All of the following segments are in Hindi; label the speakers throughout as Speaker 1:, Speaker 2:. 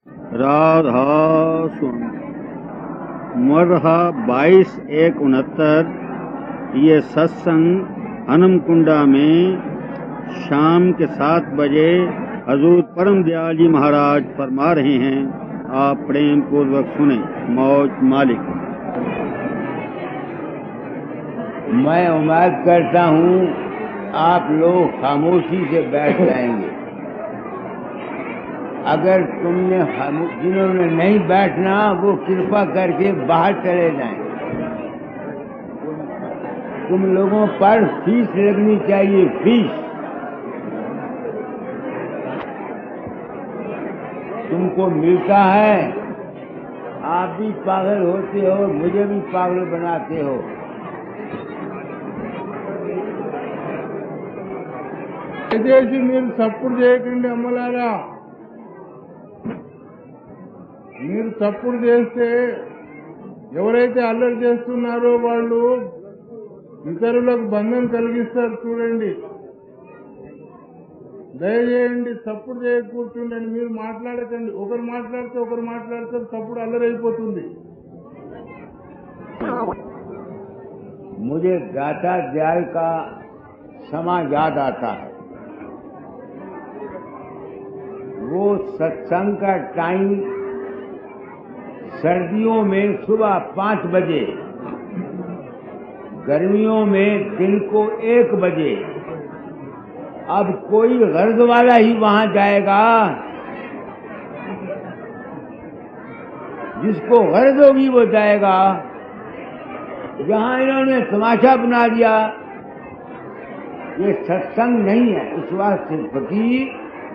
Speaker 1: राधा स्वामी मरहा 22/1/69। ये सत्संग हनमकुंडा में शाम के 7 बजे हजूर परम दयाल जी महाराज फरमा रहे हैं। आप प्रेम पूर्वक सुने। मौज मालिक।
Speaker 2: मैं उम्मीद करता हूँ आप लोग खामोशी से बैठ जाएंगे। अगर जिन्होंने नहीं बैठना वो कृपा करके बाहर चले जाएं। तुम लोगों पर फीस लगनी चाहिए, फीस। तुमको मिलता है, आप भी पागल होते हो, मुझे भी पागल बनाते हो।
Speaker 3: దయచేసి మీరు సపోర్ట్ చేయకండి అమ్మలారా. మీరు సపోర్ట్ చేస్తే ఎవరైతే అల్లరి చేస్తున్నారో వాళ్ళు ఇతరులకు బంధం కలిగిస్తారు. చూడండి, దయచేయండి, సపోర్ట్ చేయకూర్చుండండి. మీరు మాట్లాడకండి. ఒకరు మాట్లాడితే తప్పుడు అల్లరి అయిపోతుంది.
Speaker 2: मुझे गाता दयाल का समा याद आता है। वो सत्संग का टाइम सर्दियों में सुबह 5 बजे, गर्मियों में दिन को 1 बजे। अब कोई गर्ज वाला ही वहां जाएगा, जिसको गर्ज होगी वो जाएगा। जहां इन्होंने तमाशा बना दिया, ये सत्संग नहीं है। इस वास्ते फकीर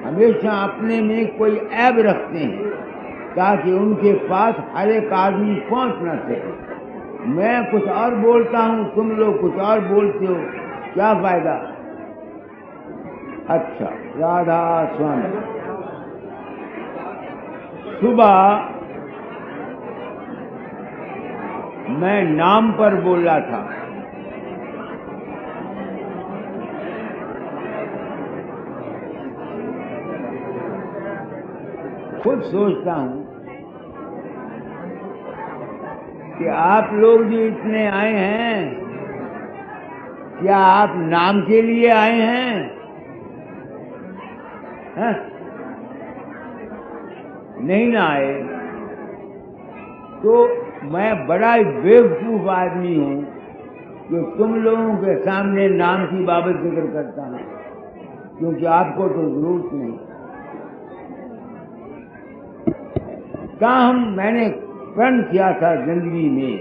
Speaker 2: हमेशा अपने में कोई ऐब रखते हैं ताकि उनके पास हर एक आदमी पहुंच न सके। मैं कुछ और बोलता हूं, तुम लोग कुछ और बोलते हो, क्या फायदा। अच्छा, राधा स्वामी। सुबह मैं नाम पर बोला था। खुद सोचता हूं कि आप लोग जो इतने आए हैं, क्या आप नाम के लिए आए हैं? नहीं ना आए तो मैं बड़ा ही बेवकूफ आदमी हूं जो तुम लोगों के सामने नाम की बाबत जिक्र करता हूं, क्योंकि आपको तो जरूरत नहीं। मैंने प्रण किया था जिंदगी में,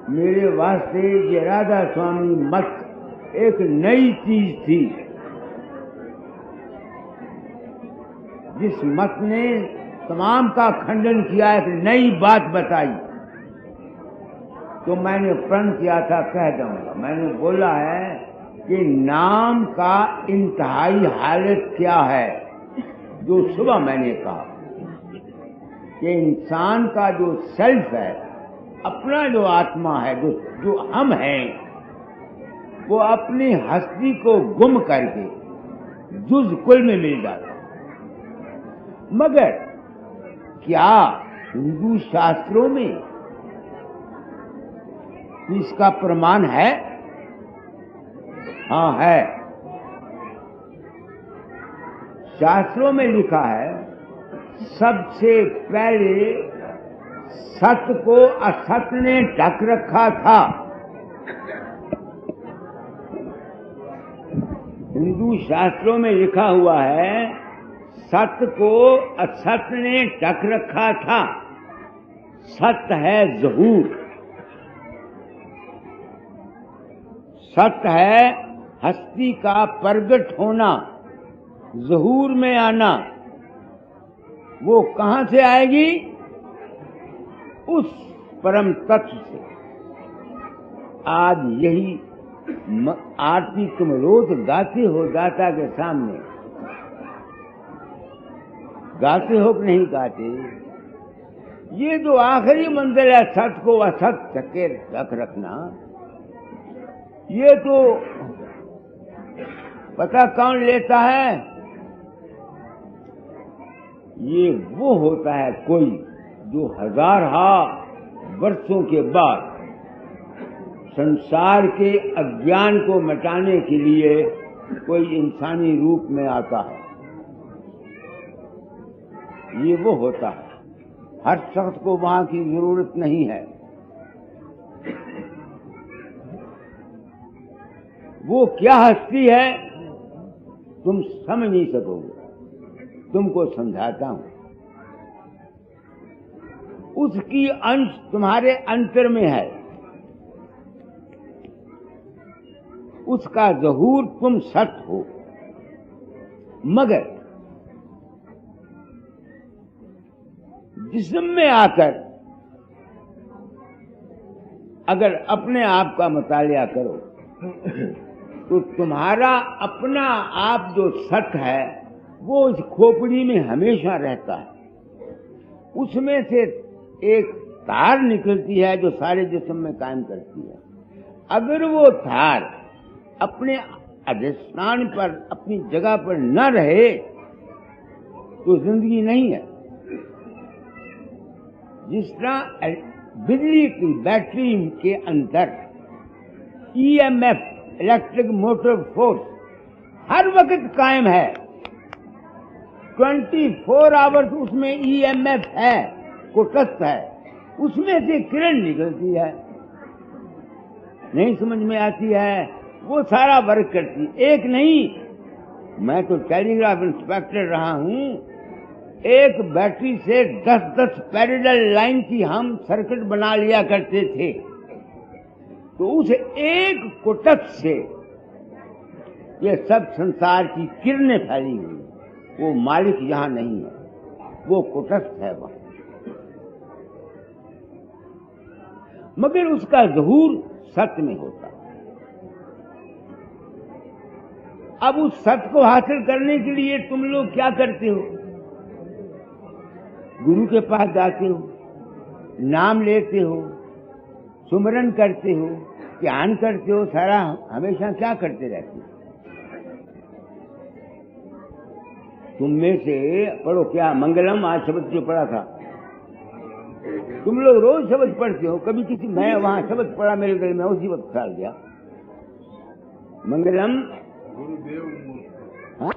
Speaker 2: मेरे वास्ते ये राधा स्वामी मत एक नई चीज थी। जिस मत ने तमाम का खंडन किया, एक नई बात बताई, तो मैंने प्रण किया था, कह दूंगा। मैंने बोला है कि नाम का इंतहाई हालत क्या है, जो सुबह मैंने कहा कि इंसान का जो सेल्फ है, अपना जो आत्मा है, जो हम हैं, वो अपनी हस्ती को गुम करके जुज़ कुल में मिल जाता। मगर क्या हिंदू शास्त्रों में इसका प्रमाण है? हाँ है। शास्त्रों में लिखा है, सबसे पहले सत्य को असत्य ने ढक रखा था। हिंदू शास्त्रों में लिखा हुआ है, सत्य को असत्य ने ढक रखा था। सत्य है ज़हूर, सत्य है हस्ती का प्रगट होना, ज़हूर में आना। वो कहां से आएगी? उस परम तत्व से। आज यही आरती तुम रोज गाते हो दाता के सामने, गाते हो कि नहीं गाते? ये जो आखिरी मंजिल है, सत्य को असत्य के रख रखना, ये तो पता कौन लेता है? ये वो होता है कोई जो हजार वर्षों के बाद संसार के अज्ञान को मिटाने के लिए कोई इंसानी रूप में आता है। ये वो होता है। हर शख्स को वहां की जरूरत नहीं है। वो क्या हस्ती है तुम समझ नहीं सकोगे। तुमको समझाता हूं। उसकी अंश तुम्हारे अंतर में है। उसका ज़हूर तुम सत हो, मगर जिस्म में आकर अगर अपने आप का मुतालिया करो तो तुम्हारा अपना आप जो सत है वो उस खोपड़ी में हमेशा रहता है। उसमें से एक तार निकलती है जो सारे जिस्म में कायम करती है। अगर वो तार अपने अधिष्ठान पर, अपनी जगह पर न रहे तो जिंदगी नहीं है। जिस तरह बिजली की बैटरी के अंदर ईएमएफ, इलेक्ट्रिक मोटर फोर्स, हर वक्त कायम है। 24 आवर्स उसमें ईएमएफ है, कुटस्थ है। उसमें से किरण निकलती है, नहीं समझ में आती है, वो सारा वर्क करती है। एक नहीं, मैं तो टेलीग्राफ इंस्पेक्टर रहा हूं। एक बैटरी से 10-10 पैरेलल लाइन की हम सर्किट बना लिया करते थे। तो उस एक कुटस्थ से ये सब संसार की किरणें फैली हुई। वो मालिक यहां नहीं है, वो कुटस्थ है वहां। मगर उसका ज़हूर सत्य में होता है। अब उस सत्य को हासिल करने के लिए तुम लोग क्या करते हो? गुरु के पास जाते हो, नाम लेते हो, सुमरन करते हो, ध्यान करते हो, सारा हमेशा क्या करते रहते हो? तुम में से पढ़ो क्या मंगलम, आज शब्द जो पढ़ा था। तुम लोग रोज शब्द पढ़ते हो। कभी किसी, मैं वहां शब्द पढ़ा मेरे दिल में, उसी वक्त ख्याल गया मंगलम
Speaker 3: गुरुदेव
Speaker 2: हाँ?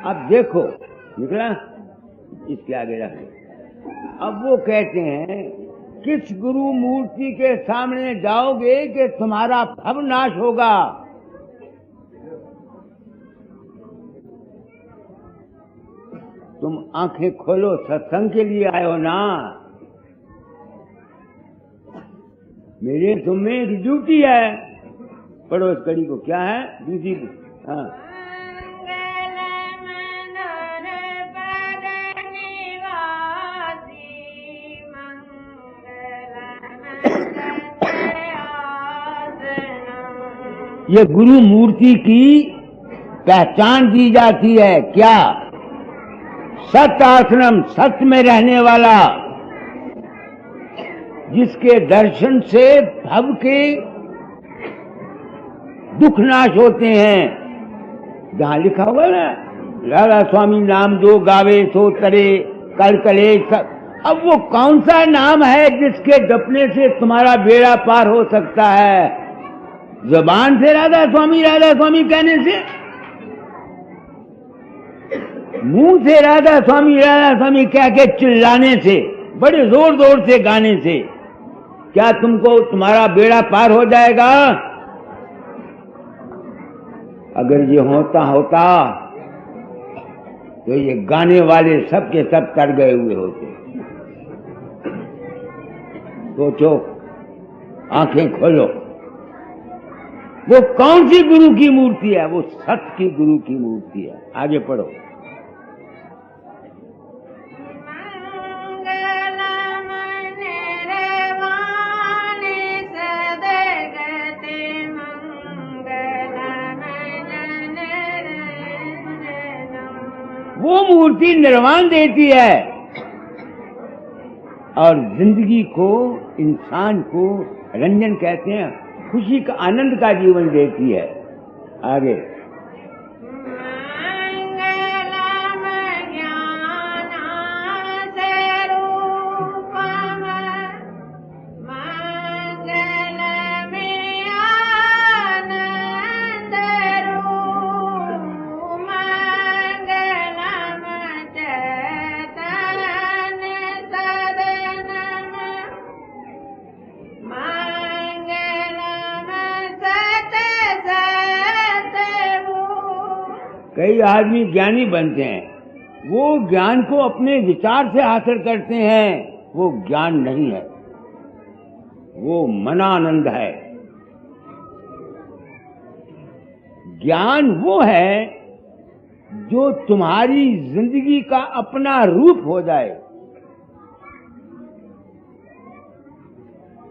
Speaker 2: अब देखो निकला, इसके आगे रखो। अब वो कहते हैं किस गुरु मूर्ति के सामने जाओगे कि तुम्हारा भव नाश होगा? तुम आंखें खोलो, सत्संग के लिए आए हो ना। मेरे तुम में एक ड्यूटी है। पढ़ो इस कड़ी को, क्या है ड्यूटी? हाँ, ये गुरु मूर्ति की पहचान दी जाती है। क्या? सत्य आश्रम, सत्य में रहने वाला, जिसके दर्शन से भव के दुख नाश होते हैं। जहां लिखा हुआ ना, राधा स्वामी नाम जो गावे सो तरे कल कले सब। अब वो कौन सा नाम है जिसके जपने से तुम्हारा बेड़ा पार हो सकता है? जुबान से राधा स्वामी कहने से, मुंह से राधा स्वामी कह के चिल्लाने से, बड़े जोर जोर से गाने से क्या तुमको तुम्हारा बेड़ा पार हो जाएगा? अगर ये होता तो ये गाने वाले सब के सब तर गए हुए होते। सोचो, आंखें खोलो। वो कौन सी गुरु की मूर्ति है? वो सत्य की गुरु की मूर्ति है। आगे पढ़ो।
Speaker 4: मंगलम
Speaker 2: मूर्ति निर्वाण देती है और जिंदगी को, इंसान को रंजन कहते हैं, खुशी का, आनंद का जीवन देती है। आगे कई आदमी ज्ञानी बनते हैं, वो ज्ञान को अपने विचार से हासिल करते हैं, वो ज्ञान नहीं है, वो मनानंद है। ज्ञान वो है जो तुम्हारी जिंदगी का अपना रूप हो जाए,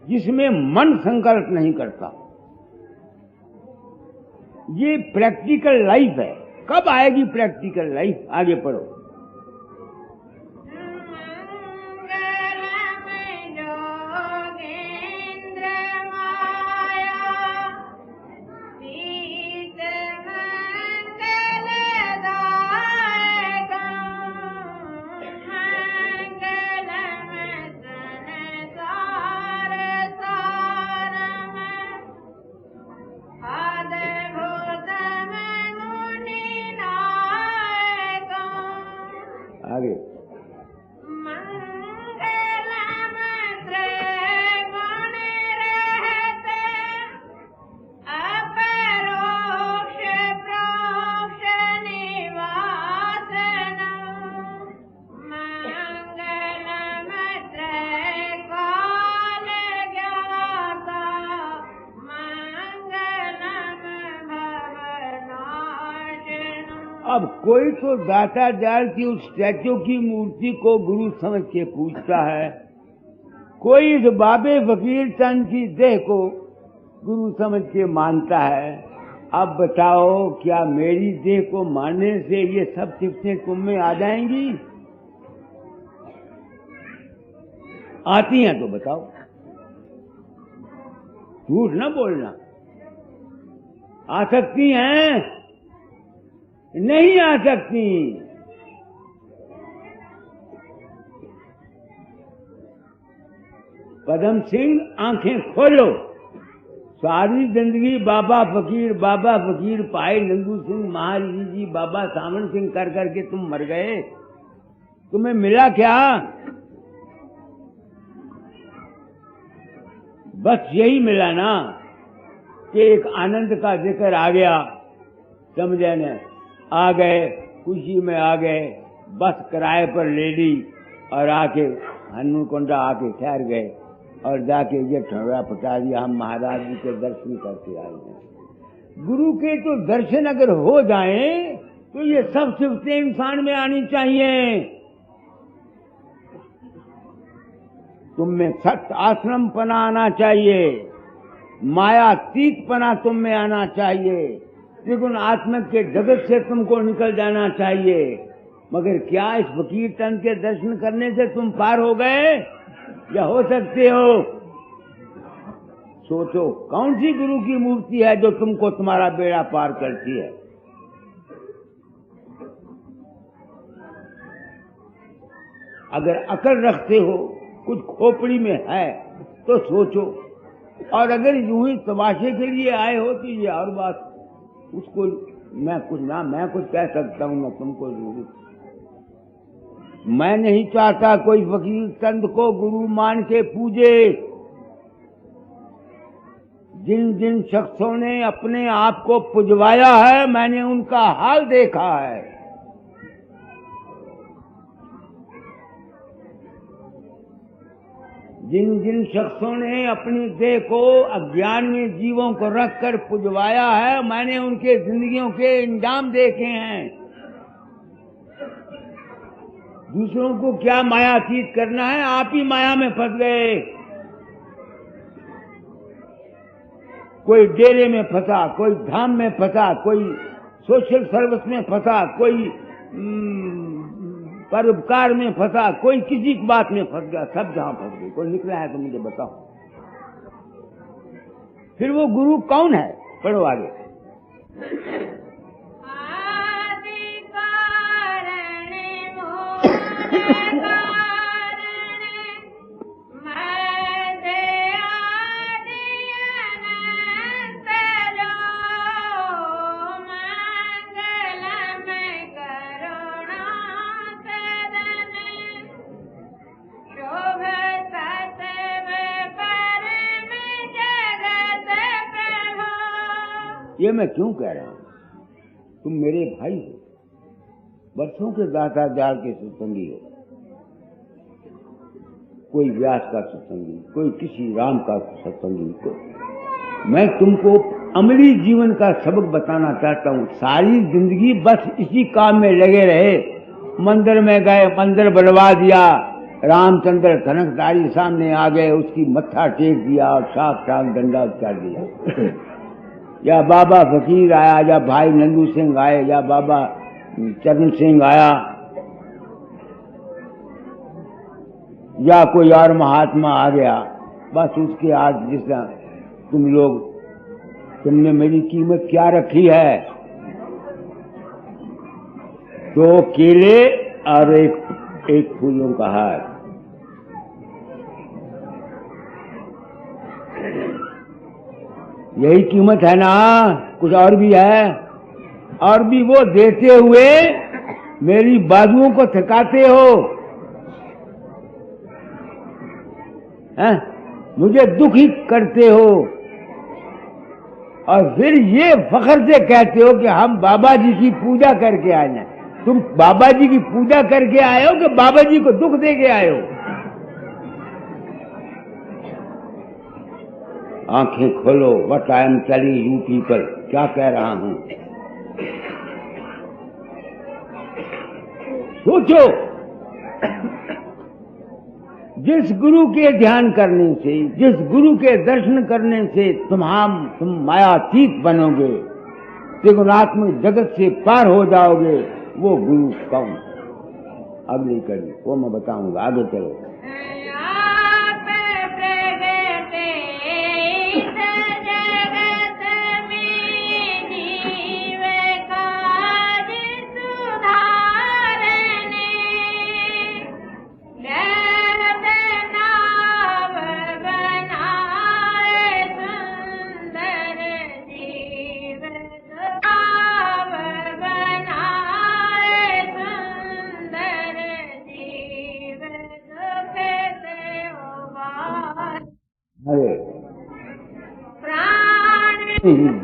Speaker 2: जिसमें मन संकल्प नहीं करता। ये प्रैक्टिकल लाइफ है। कब आएगी प्रैक्टिकल लाइफ? आगे पढ़ो। आगे अब कोई तो दाता दयाल की उस स्टैच्यू की मूर्ति को गुरु समझ के पूछता है, कोई इस बाबे फकीर चंद की देह को गुरु समझ के मानता है। अब बताओ, क्या मेरी देह को मानने से ये सब सिफतें तुम में आ जाएंगी? आती हैं तो बताओ, झूठ न बोलना। आ सकती हैं? नहीं आ सकती। पदम सिंह आंखें खोलो। सारी जिंदगी बाबा फकीर पाए नंदू सिंह महाराज जी, बाबा सावन सिंह कर करके तुम मर गए। तुम्हें मिला क्या? बस यही मिला ना कि एक आनंद का जिक्र आ गया, समझे न? आ गए, खुशी में आ गए, बस किराए पर ले ली और आके हनुमकुंडा आके ठहर गए और जाके ये ठंडा पटा दिया, हम महाराज जी के दर्शन करके आए हैं। गुरु के तो दर्शन अगर हो जाएं तो ये सब सिफतें इंसान में आनी चाहिए। तुम में सत्य आश्रम पना आना चाहिए, मायातीत पना तुम में आना चाहिए, त्रिगुण आत्मक के जगत से तुमको निकल जाना चाहिए। मगर क्या इस फकीर चंद के दर्शन करने से तुम पार हो गए या हो सकते हो? सोचो, कौन सी गुरु की मूर्ति है जो तुमको तुम्हारा बेड़ा पार करती है? अगर अकल रखते हो, कुछ खोपड़ी में है तो सोचो, और अगर यूं ही तमाशे के लिए आए हो तो ये और बात। उसको मैं कुछ कह सकता हूं, ना तुमको जरूरत। मैं नहीं चाहता कोई फकीर चंद को गुरु मान के पूजे। जिन जिन शख्सों ने अपने आप को पुजवाया है, मैंने उनका हाल देखा है। जिन जिन शख्सों ने अपनी देह को अज्ञान में जीवों को रखकर पुजवाया है, मैंने उनके जिंदगियों के इंजाम देखे हैं। दूसरों को क्या मायातीत करना है? आप ही माया में फंस गए। कोई डेरे में फंसा, कोई धाम में फंसा, कोई सोशल सर्विस में फंसा, कोई परोपकार में फंसा, कोई किसी बात में फंस गया, सब जहां फंस गए। कोई निकला है तो मुझे बताओ। फिर वो गुरु कौन है? पढ़ो आगे। ये मैं क्यों कह रहा हूं? तुम मेरे भाई हो, वर्षों के दाता जाल के सत्संगी हो। कोई व्यास का सत्संगी, कोई किसी राम का सत्संगी। को मैं तुमको अमली जीवन का सबक बताना चाहता हूं। सारी जिंदगी बस इसी काम में लगे रहे। मंदिर में गए, मंदिर बनवा दिया, रामचंद्र धनकधारी सामने आ गए, उसकी मत्था टेक दिया और साफ साफ डंडा उतार दिया। या बाबा फकीर आया, या भाई नंदू सिंह आए, या बाबा चरण सिंह आया, या कोई और महात्मा आ गया, बस उसके आज जिस तुमने मेरी कीमत क्या रखी है? 2 केले और एक फूलों का हार। यही कीमत है ना? कुछ और भी है? और भी वो देते हुए मेरी बाजुओं को थकाते हो, हैं? मुझे दुखी करते हो, और फिर ये फख्र से कहते हो कि हम बाबा जी की पूजा करके आए हैं। तुम बाबा जी की पूजा करके आए हो कि बाबा जी को दुख दे के आए हो? आंखें खोलो। What I am telling you people, क्या कह रहा हूं? सोचो। जिस गुरु के ध्यान करने से, जिस गुरु के दर्शन करने से तुम मायातीत बनोगे, त्रिगुणात्मक जगत से पार हो जाओगे, वो गुरु कौन? अगली कड़ी वो मैं बताऊंगा। आगे चलो।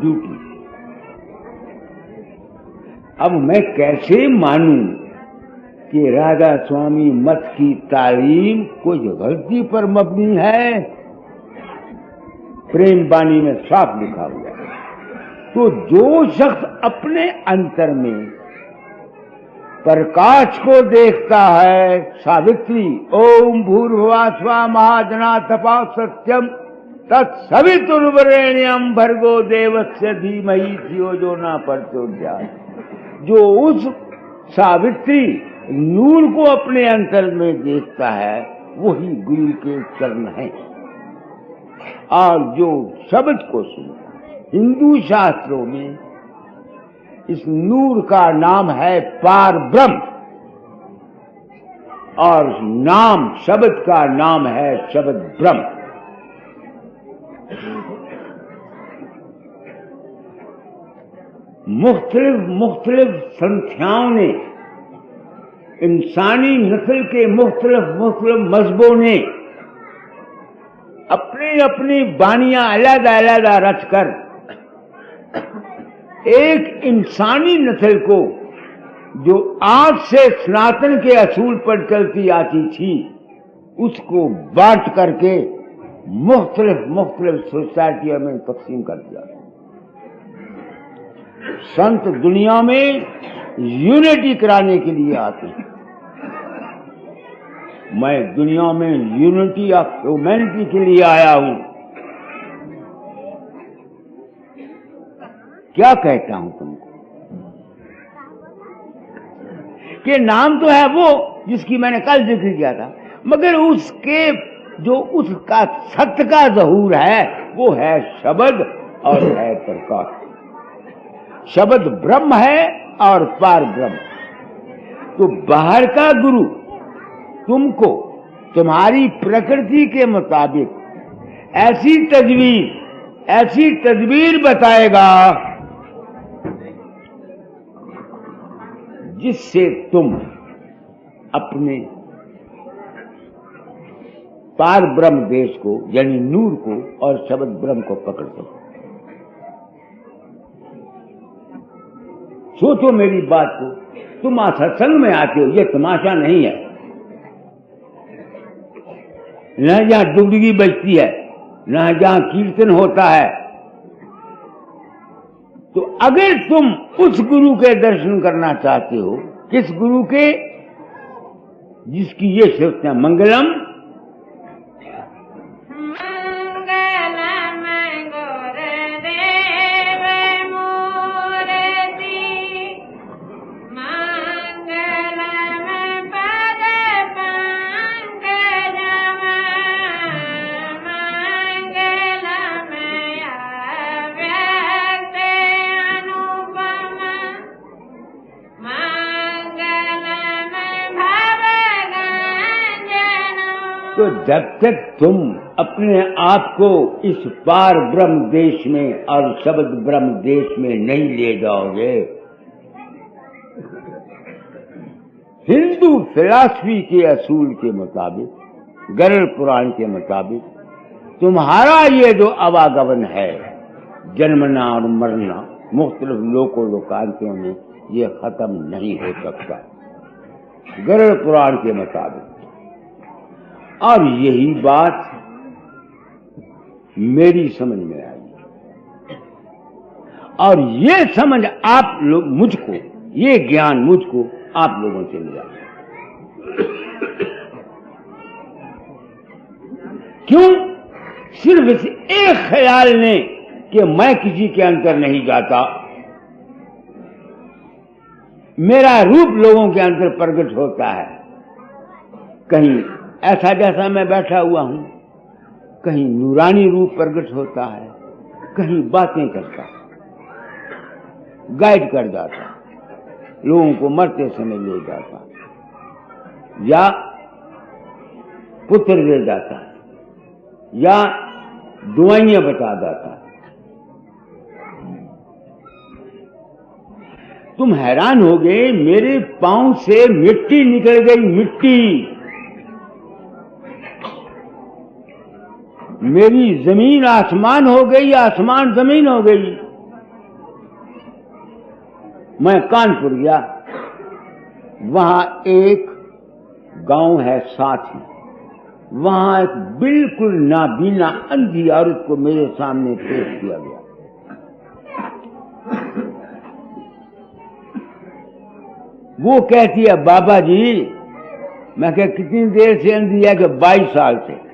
Speaker 2: ड्यूटी। अब मैं कैसे मानूं कि राधा स्वामी मत की तालीम कुछ गलती पर मबनी है? प्रेम बानी में साफ लिखा हुआ है। तो जो शख्स अपने अंतर में प्रकाश को देखता है, सावित्री ओम भूर्भुवः स्वः महाजना तपा सत्यम तत्सवितुर्वरेण्यम भर्गो देवस्य धीमहि धियो जो न प्रचोदयात्। जो उस सावित्री नूर को अपने अंतर में देखता है, वही गुरु के चरण हैं। और जो शब्द को सुनता है, हिंदू शास्त्रों में इस नूर का नाम है पार ब्रह्म, और नाम शब्द का नाम है शब्द ब्रह्म। मुख्तलिफ संख्याओं ने, इंसानी नस्ल के मुख्तलिफ मजहबों ने अपनी अपनी बानियां अलग-अलग रचकर एक इंसानी नस्ल को, जो आज से सनातन के असूल पर चलती आती थी, उसको बांट करके मुख्तलिफ सोसाइटियों में तकसीम कर दिया। संत दुनिया में यूनिटी कराने के लिए आते हैं। मैं दुनिया में यूनिटी ऑफ ह्यूमैनिटी के लिए आया हूं। क्या कहता हूं तुमको कि नाम तो है वो जिसकी मैंने कल जिक्र किया था, मगर उसके जो उसका सत्य का ज़हूर है वो है शब्द और है प्रकाश। शब्द ब्रह्म है और पार ब्रह्म। तो बाहर का गुरु तुमको तुम्हारी प्रकृति के मुताबिक ऐसी तदबीर बताएगा जिससे तुम अपने पार ब्रह्म देश को यानी नूर को और शब्द ब्रह्म को पकड़ सको। सोचो मेरी बात को, तुम सत्संग में आते हो, ये तमाशा नहीं है, न जहां डुगडुगी बजती है, न जहां कीर्तन होता है। तो अगर तुम उस गुरु के दर्शन करना चाहते हो, किस गुरु के, जिसकी ये शब्द है मंगलम तो जब तक तुम अपने आप को इस पार ब्रह्म देश में और शब्द ब्रह्म देश में नहीं ले जाओगे, हिंदू फिलॉसफी के असूल के मुताबिक, गरुड़ पुराण के मुताबिक, तुम्हारा ये जो आवागमन है, जन्मना और मरना मुख्तलिफ लोको लोकांतों में, ये खत्म नहीं हो सकता गरुड़ पुराण के मुताबिक। और यही बात मेरी समझ में आई और ये समझ आप लोग मुझको, ये ज्ञान मुझको आप लोगों से मिला। क्यों? सिर्फ इस एक ख्याल ने कि मैं किसी के अंदर नहीं जाता, मेरा रूप लोगों के अंदर प्रकट होता है, कहीं ऐसा जैसा मैं बैठा हुआ हूं, कहीं नूरानी रूप प्रकट होता है, कहीं बातें करता, गाइड कर जाता, लोगों को मरते समय ले जाता, या पुत्र दे जाता, या दुआइयां बता जाता। तुम हैरान हो गए, मेरे पांव से मिट्टी निकल गई, मिट्टी। मेरी जमीन आसमान हो गई, आसमान जमीन हो गई। मैं कानपुर गया, वहां एक गांव है साथी, वहां एक बिल्कुल नाबीना अंधी औरत को मेरे सामने पेश किया गया। वो कहती है, बाबा जी, मैं कहा कितनी देर से अंधी है? कि 22 साल से।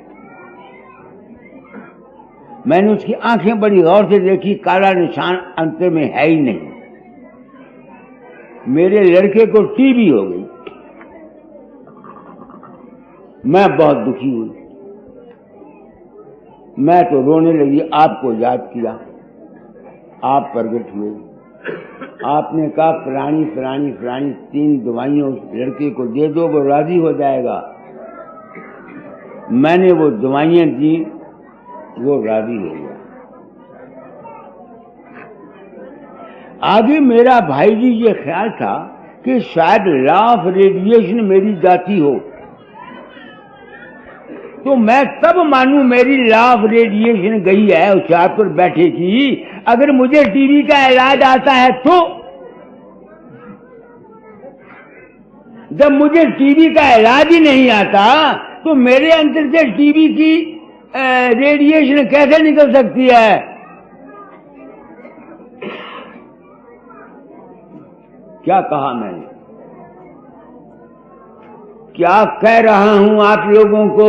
Speaker 2: मैंने उसकी आंखें बड़ी गौर से देखी, काला निशान अंतर में है ही नहीं। मेरे लड़के को टीबी हो गई। मैं बहुत दुखी हुई, मैं तो रोने लगी। आपको याद किया, आप प्रकट हुए, आपने कहा फलानी फलानी फलानी 3 दवाइयां उस लड़के को दे दो, वो राजी हो जाएगा। मैंने वो दवाइयां दी, वो राजी हो गया। आगे मेरा भाई जी ये ख्याल था कि शायद लॉ ऑफ रेडिएशन मेरी जाती हो, तो मैं तब मानूं मेरी लॉ ऑफ रेडिएशन गई है होशियारपुर बैठे की। अगर मुझे टीबी का इलाज आता है तो, जब मुझे टीबी का इलाज ही नहीं आता तो मेरे अंदर से टीबी की रेडिएशन कैसे निकल सकती है? क्या कहा मैंने? क्या कह रहा हूं आप लोगों को?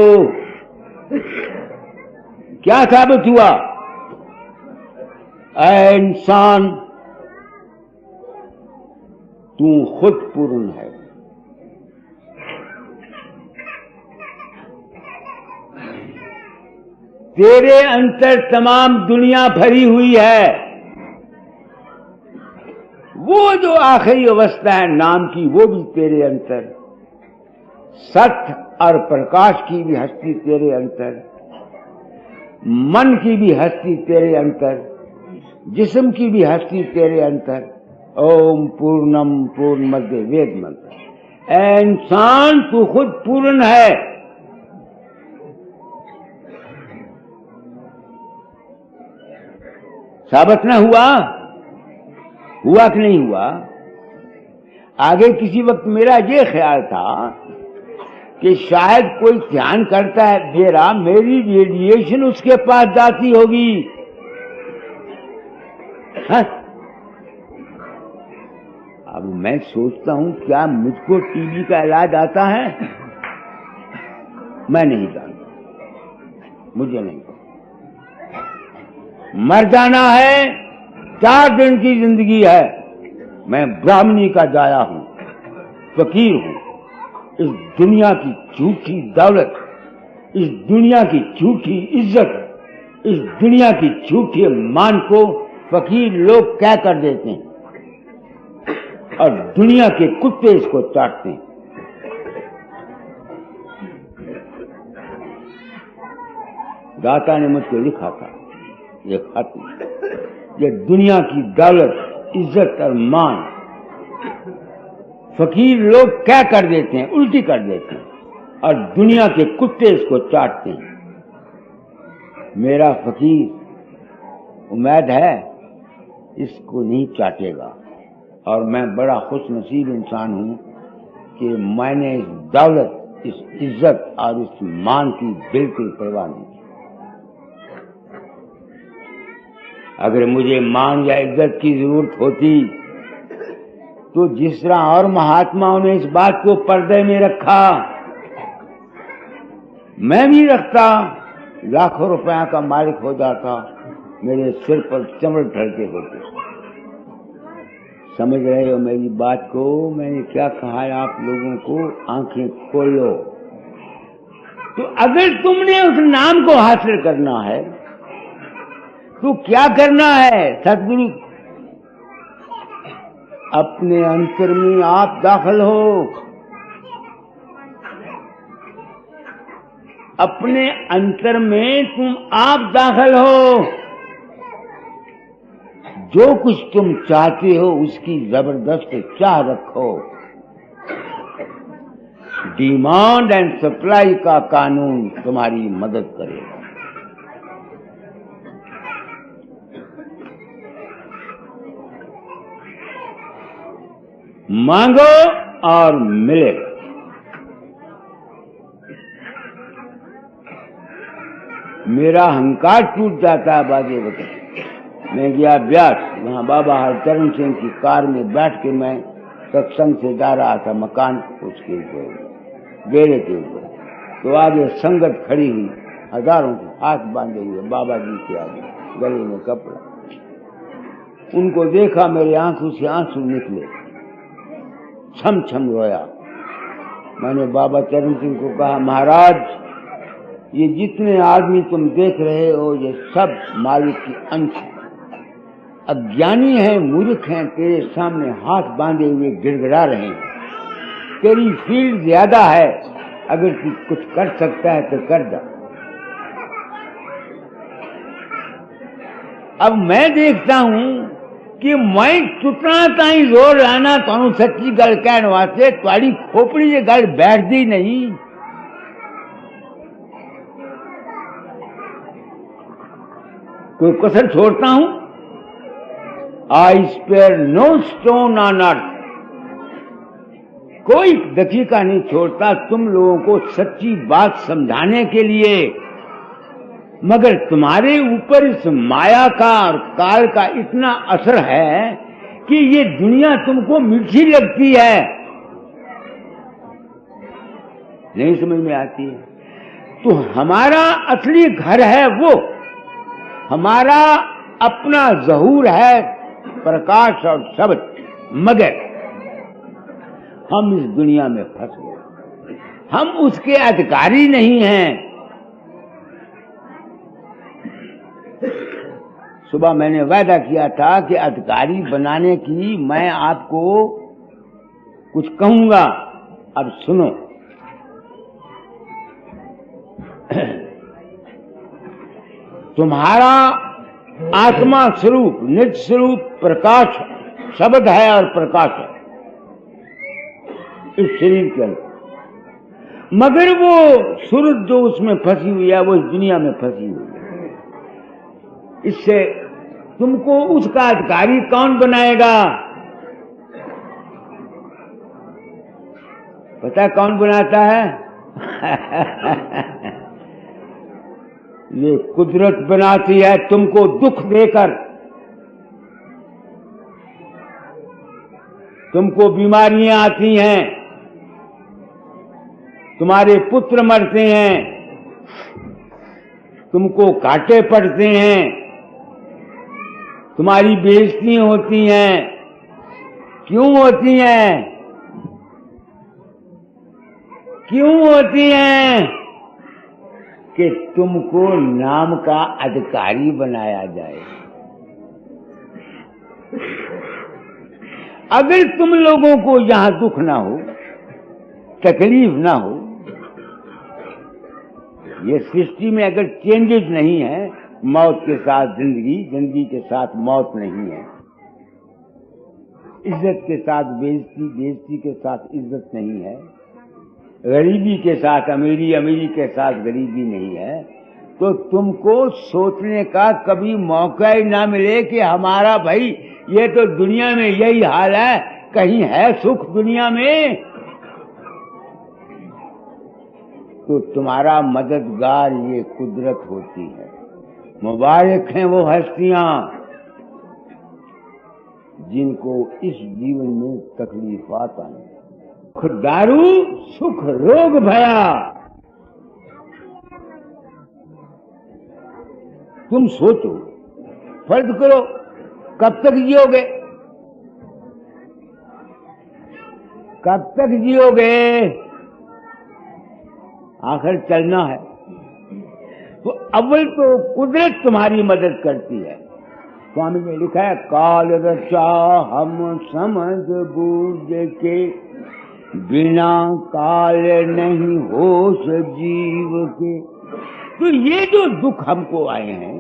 Speaker 2: क्या साबित हुआ? ऐ इंसान, तू खुद पूर्ण है। तेरे अंतर तमाम दुनिया भरी हुई है। वो जो आखिरी अवस्था है नाम की, वो भी तेरे अंतर। सत्य और प्रकाश की भी हस्ती तेरे अंतर, मन की भी हस्ती तेरे अंतर, जिस्म की भी हस्ती तेरे अंतर। ओम पूर्णम पूर्णमदः वेद मंत्र। ऐ इंसान, तू खुद पूर्ण है। साबित न हुआ कि नहीं हुआ? आगे किसी वक्त मेरा ये ख्याल था कि शायद कोई ध्यान करता है मेरा, मेरी रेडिएशन उसके पास जाती होगी। हाँ? अब मैं सोचता हूं क्या मुझको टीबी का इलाज आता है? मैं नहीं जानता, मुझे नहीं पता। मर जाना है, 4 दिन की जिंदगी है। मैं ब्राह्मणी का जाया हूं, फकीर हूं। इस दुनिया की झूठी दौलत, इस दुनिया की झूठी इज्जत, इस दुनिया की झूठी मान को फकीर लोग क्या कर देते हैं और दुनिया के कुत्ते इसको चाटते हैं। दाता ने मुझको लिखा था ये खत, ये दुनिया की दौलत, इज्जत और मान फकीर लोग क्या कर देते हैं, उल्टी कर देते हैं और दुनिया के कुत्ते इसको चाटते हैं। मेरा फकीर उम्मीद है इसको नहीं चाटेगा और मैं बड़ा खुशनसीब इंसान हूं कि मैंने इस दौलत, इस इज्जत और इस मान की बिल्कुल परवाह नहीं की। अगर मुझे मान या इज्जत की जरूरत होती तो जिस तरह और महात्माओं ने इस बात को पर्दे में रखा, मैं भी रखता, लाखों रुपया का मालिक हो जाता, मेरे सिर पर चमड़ ढलते होते। समझ रहे हो मेरी बात को? मैंने क्या कहा है आप लोगों को? आंखें खोलो। तो अगर तुमने उस नाम को हासिल करना है तो क्या करना है? सतगुरु अपने अंतर में आप दाखिल हो, अपने अंतर में तुम आप दाखिल हो। जो कुछ तुम चाहते हो उसकी जबरदस्त चाह रखो। डिमांड एंड सप्लाई का कानून तुम्हारी मदद करेगा। मांगो और मिलेगा। मेरा अहंकार टूट जाता है बाजे बता। मैं गया ब्यास, वहां बाबा हरचरण सिंह की कार में बैठ के मैं सत्संग से जा रहा था मकान उसके ऊपर, डेरे के ऊपर। तो आगे संगत खड़ी हुई, हजारों के हाथ बांधे हुए बाबा जी के आगे, गले में कपड़ा। उनको देखा, मेरे आंखों से आंसू निकले, छम छम रोया। मैंने बाबा चरण सिंह को कहा, महाराज ये जितने आदमी तुम देख रहे हो ये सब मालिक की अंश है। अज्ञानी है, मूर्ख हैं, तेरे सामने हाथ बांधे हुए गिड़गिड़ा रहे हैं। तेरी फील्ड ज्यादा है, अगर तू कुछ कर सकता है तो कर जा। अब मैं देखता हूं कि मैं चुटना ताई जोर लाना तो सच्ची गल कहने वास्ते तुम्हारी खोपड़ी ये गल बैठती नहीं। कोई कसर छोड़ता हूं? I spare no stone on earth. कोई दकीका नहीं छोड़ता तुम लोगों को सच्ची बात समझाने के लिए, मगर तुम्हारे ऊपर इस माया का और काल का इतना असर है कि ये दुनिया तुमको मीठी लगती है, नहीं समझ में आती है। तो हमारा असली घर है वो, हमारा अपना ज़हूर है, प्रकाश और शब्द, मगर हम इस दुनिया में फंस गए। हम उसके अधिकारी नहीं हैं। सुबह मैंने वादा किया था कि अधिकारी बनाने की मैं आपको कुछ कहूंगा। अब सुनो। तुम्हारा आत्मा स्वरूप निज स्वरूप प्रकाश शब्द है और प्रकाश है इस शरीर के अंदर, मगर वो सूरत जो उसमें फंसी हुई है वो इस दुनिया में फंसी हुई है। इससे तुमको उसका अधिकारी कौन बनाएगा? पता है कौन बनाता है? ये कुदरत बनाती है तुमको दुख देकर, तुमको बीमारियां आती हैं, तुम्हारे पुत्र मरते हैं, तुमको कांटे पड़ते हैं, तुम्हारी बेइज्जती होती हैं। क्यों होती हैं? क्यों होती हैं? कि तुमको नाम का अधिकारी बनाया जाए। अगर तुम लोगों को यहां दुख ना हो, तकलीफ ना हो, ये सृष्टि में अगर चेंजेस नहीं है, मौत के साथ जिंदगी, जिंदगी के साथ मौत नहीं है, इज्जत के साथ बेइज्जती, बेइज्जती के साथ इज्जत नहीं है, गरीबी के साथ अमीरी, अमीरी के साथ गरीबी नहीं है, तो तुमको सोचने का कभी मौका ही ना मिले कि हमारा भाई ये तो दुनिया में यही हाल है, कहीं है सुख दुनिया में? तो तुम्हारा मददगार ये कुदरत होती है। मुबारक हैं वो हस्तियां जिनको इस जीवन में तकलीफात आए। सुख दारू सुख रोग भया। तुम सोचो, फर्ज करो, कब तक जियोगे? कब तक जियोगे? आखिर चलना है। तो अव्वल तो कुदरत तुम्हारी मदद करती है। स्वामी ने लिखा है, काल रचा हम समझ बूझ के, बिना काल नहीं होश जीव के। तो ये जो दुख हमको आए हैं,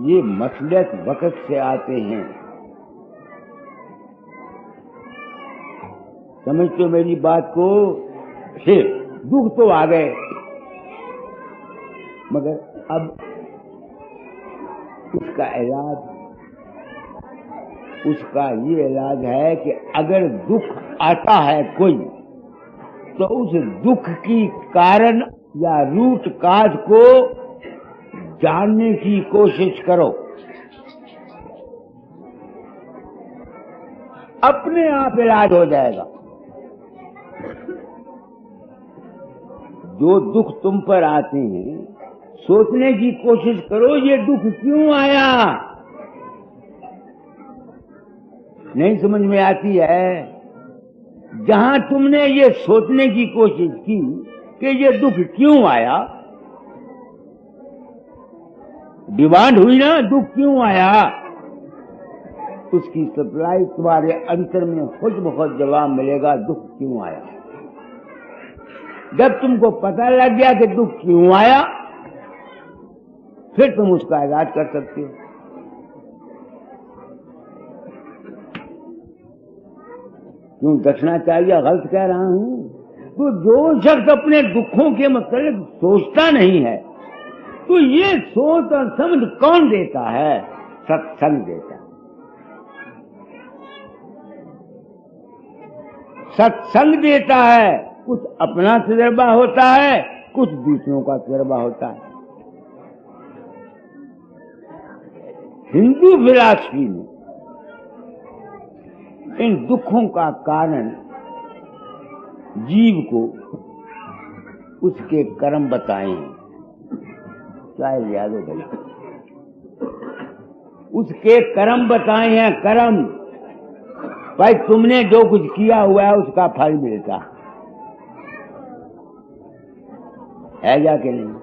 Speaker 2: ये मसलत वक्त से आते हैं। समझते मेरी बात को? फिर दुख तो आ गए, मगर अब उसका इलाज, उसका ये इलाज है कि अगर दुख आता है कोई, तो उस दुख की कारण या रूट काज को जानने की कोशिश करो। अपने आप इलाज हो जाएगा। जो दुख तुम पर आते हैं, सोचने की कोशिश करो, ये दुख क्यों आया? नहीं समझ में आती है? जहां तुमने ये सोचने की कोशिश की कि ये दुख क्यों आया, डिमांड हुई ना, दुख क्यों आया, उसकी सप्लाई तुम्हारे अंतर में खुद ब खुद जवाब मिलेगा, दुख क्यों आया। जब तुमको पता लग गया कि दुख क्यों आया, फिर तुम उसका इलाज कर सकते हो। क्यों दक्षिणाचार्य गलत कह रहा हूं? तो जो शख्स अपने दुखों के मतलब सोचता नहीं है, तो ये सोच और समझ कौन देता है? सत्संग देता है। सत्संग देता है। कुछ अपना तजर्बा होता है, कुछ दूसरों का तजर्बा होता है। हिंदू फिलॉसफी में इन दुखों का कारण जीव को उसके कर्म बताए हैं। चाहे याद हो गई, उसके कर्म बताए हैं। कर्म भाई, तुमने जो कुछ किया हुआ है उसका फल मिलता है या कि नहीं?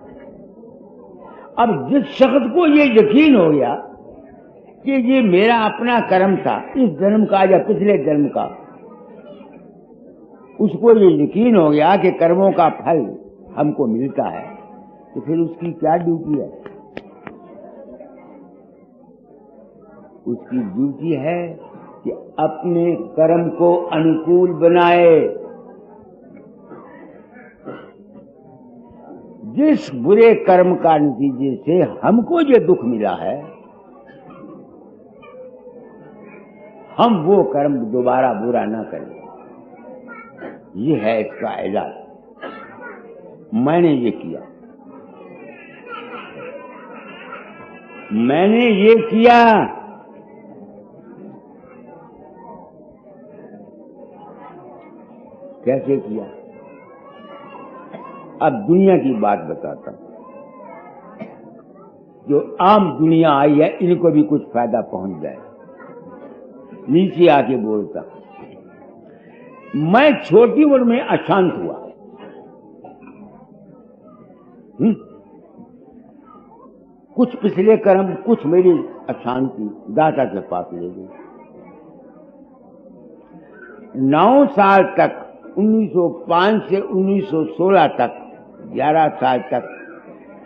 Speaker 2: अब जिस शख्स को ये यकीन हो गया कि ये मेरा अपना कर्म था, इस जन्म का या पिछले जन्म का। उसको ये यकीन हो गया कि कर्मों का फल हमको मिलता है, तो फिर उसकी क्या ड्यूटी है? उसकी ड्यूटी है कि अपने कर्म को अनुकूल बनाए। जिस बुरे कर्म का नतीजे से हमको ये दुख मिला है, हम वो कर्म दोबारा बुरा ना करें। ये है इसका इलाज। मैंने ये किया, मैंने ये किया। कैसे किया? अब दुनिया की बात बताता हूं। जो आम दुनिया आई है, इनको भी कुछ फायदा पहुंच जाए। नीचे आके बोलता, मैं छोटी उम्र में अशांत हुआ। कुछ पिछले कर्म, कुछ मेरी अशांति दाता के पास ले गई। 9 साल तक, 1905 से 1916 तक, 11 साल तक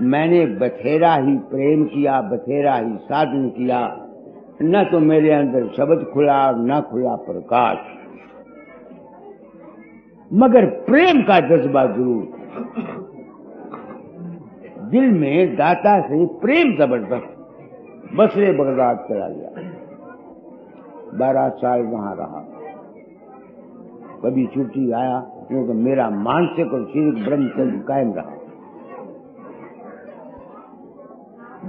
Speaker 2: मैंने बथेरा ही प्रेम किया, बथेरा ही साधन किया। न तो मेरे अंदर शब्द खुला और न खुला प्रकाश, मगर प्रेम का जज्बा जरूर। दिल में दाता से प्रेम जबरदस्त। बसरे बगदाद चला गया, 12 साल वहां रहा। कभी छुट्टी आया, क्योंकि मेरा मानसिक और शारीरिक ब्रह्मचर्य कायम रहा।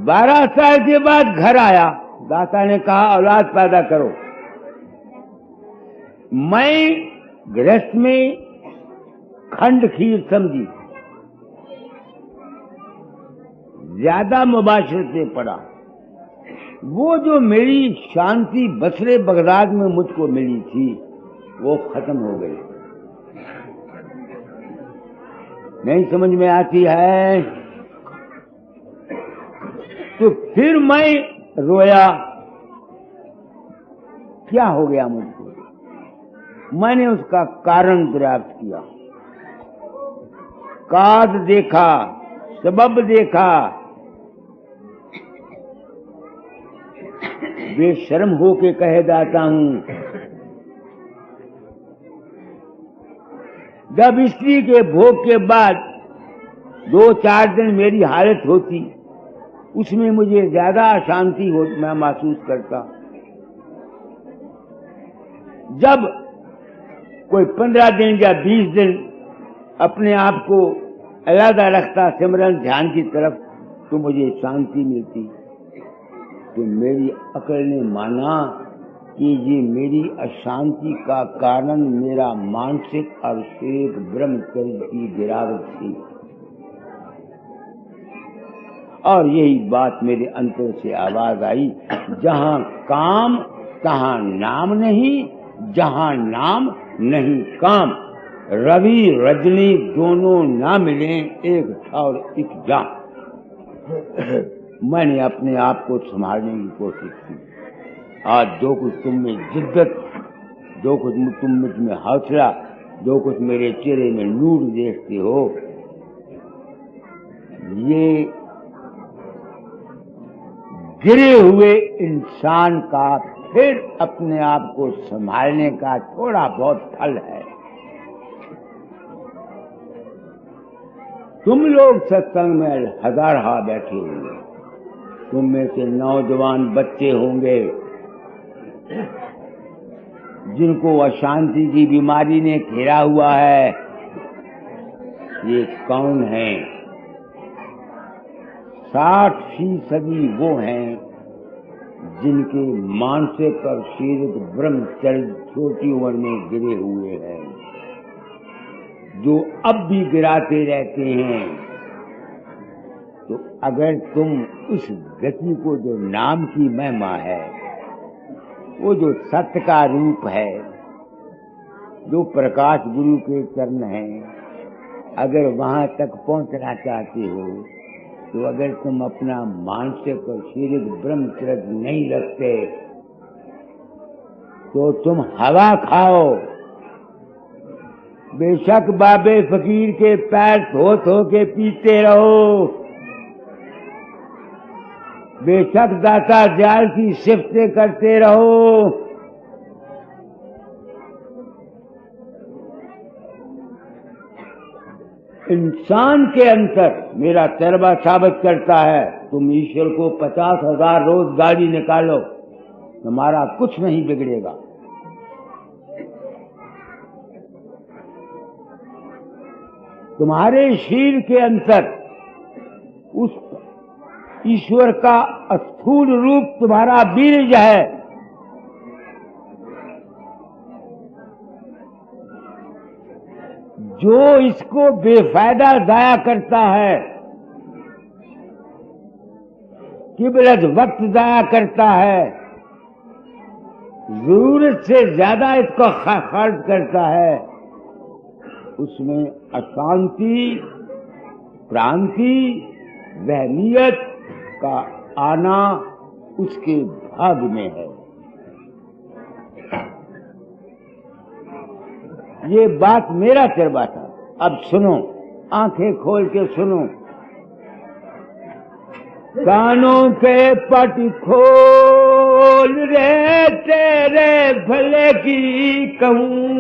Speaker 2: 12 साल के बाद घर आया। दाता ने कहा औलाद पैदा करो। मैं गृहस्थ में खंड खीर समझी, ज्यादा मुबाशरत से पड़ा। वो जो मेरी शांति बसरे बगदाद में मुझको मिली थी, वो खत्म हो गई। नहीं समझ में आती है तो फिर मैं रोया। क्या हो गया मुझको? मैंने उसका कारण दरियाफ्त किया, काज देखा, सबब देखा। बेशर्म होके कह जाता हूं, जब स्त्री के भोग के बाद 2-4 दिन मेरी हालत होती, उसमें मुझे ज्यादा अशांति हो मैं महसूस करता। जब कोई 15 दिन या 20 दिन अपने आप को अलग रखता सिमरन ध्यान की तरफ, तो मुझे शांति मिलती। तो मेरी अकल ने माना कि ये मेरी अशांति का कारण मेरा मानसिक और शारीरिक ब्रह्मचर्य की गिरावट थी। और यही बात मेरे अंतर से आवाज आई, जहां काम तहां नाम नहीं, जहां नाम नहीं काम। रवि रजनी दोनों ना मिले, एक और एक जा। मैंने अपने आप को संभालने की कोशिश की। आज जो कुछ तुम में जिद्दत, जो कुछ तुम मुझ में हौसला, जो कुछ मेरे चेहरे में नूर देखते हो, ये गिरे हुए इंसान का फिर अपने आप को संभालने का थोड़ा बहुत फल है। तुम लोग सत्संग में हजार बैठे होंगे, तुम में से नौजवान बच्चे होंगे जिनको अशांति की बीमारी ने घेरा हुआ है। ये कौन है? 60% वो हैं जिनके मानसिक और शारीरिक ब्रह्मचर्य छोटी उम्र में गिरे हुए हैं, जो अब भी गिराते रहते हैं। तो अगर तुम उस गति को, जो नाम की महिमा है, वो जो सत्य का रूप है, जो प्रकाश गुरु के चरण हैं, अगर वहां तक पहुंचना चाहते हो तो अगर तुम अपना मानसिक और शारीरिक ब्रह्मचर्य नहीं रखते तो तुम हवा खाओ। बेशक बाबे फकीर के पैर धो के पीते रहो, बेशक दाता दयाल की सिफतें करते रहो, इंसान के अंतर मेरा तजर्बा साबित करता है। तुम ईश्वर को 50,000 रोज गाली निकालो, तुम्हारा कुछ नहीं बिगड़ेगा। तुम्हारे शरीर के अंतर उस ईश्वर का स्थूल रूप तुम्हारा बीज है। जो इसको बेफायदा जाया करता है, किबलत वक्त जाया करता है, जरूरत से ज्यादा इसको खर्च करता है, उसमें अशांति, क्रांति, वहमियत का आना उसके भाग में है। ये बात मेरा तजर्बा था। अब सुनो, आंखें खोल के सुनो, कानों के पट खोल रे तेरे भले की कहूं।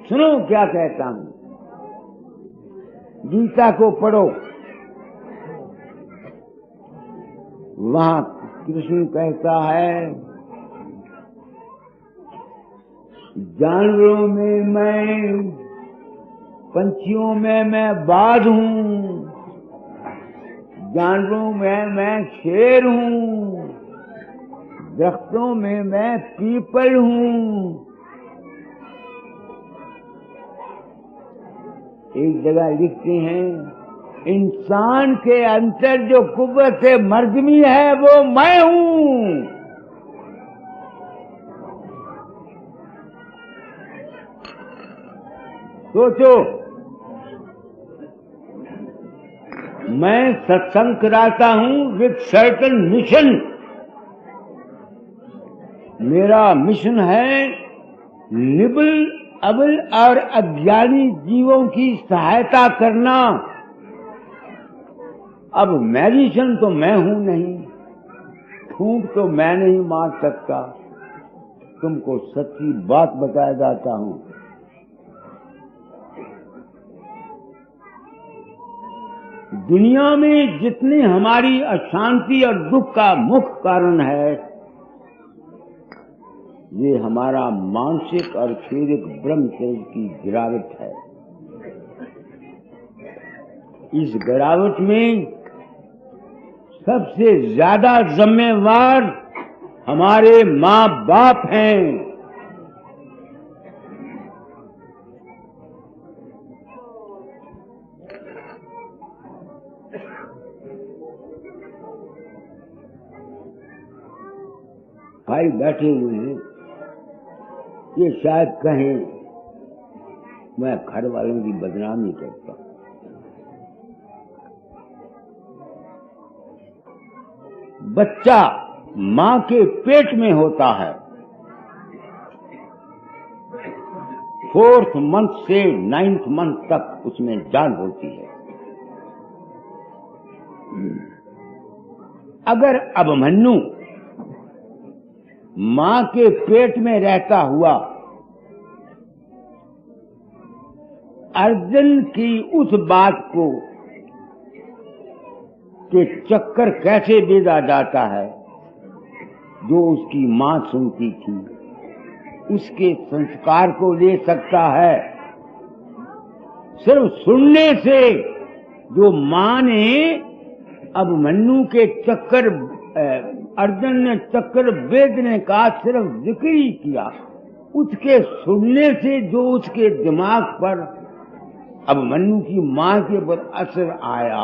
Speaker 2: सुनो क्या कहता हूं, गीता को पढ़ो, वहां कृष्ण कहता है जानवरों में मैं, पंछियों में मैं बाज हूं, जानवरों में मैं शेर हूं, दरख्तों में मैं पीपल हूं। एक जगह लिखते हैं इंसान के अंदर जो कुव्वत मर्दमी है वो मैं हूं। सोचो, मैं सत्संग कराता हूं विद सर्टन मिशन। मेरा मिशन है निबल अबल और अज्ञानी जीवों की सहायता करना। अब मैजिशियन तो मैं हूं नहीं, फूंक तो मैं नहीं मार सकता, तुमको सच्ची बात बताया जाता हूं। दुनिया में जितने हमारी अशांति और दुख का मुख्य कारण है, ये हमारा मानसिक और शारीरिक ब्रह्मचर्य की गिरावट है। इस गिरावट में सबसे ज्यादा जिम्मेवार हमारे माँ बाप हैं। भाई बैठे हुए हैं, ये शायद कहें मैं घर वालों की बदनामी करता। बच्चा मां के पेट में होता है, 4th मंथ से 9th मंथ तक उसमें जान होती है। अगर अभिमन्यु मां के पेट में रहता हुआ अर्जुन की उस बात को कि चक्कर कैसे भेजा जाता है जो उसकी मां सुनती थी, उसके संस्कार को ले सकता है। सिर्फ सुनने से जो मां ने अभिमन्यु के चक्कर, अर्जुन ने चक्कर भेदने का सिर्फ जिक्र ही किया, उसके सुनने से जो उसके दिमाग पर अभिमन्यु की मां के ऊपर असर आया,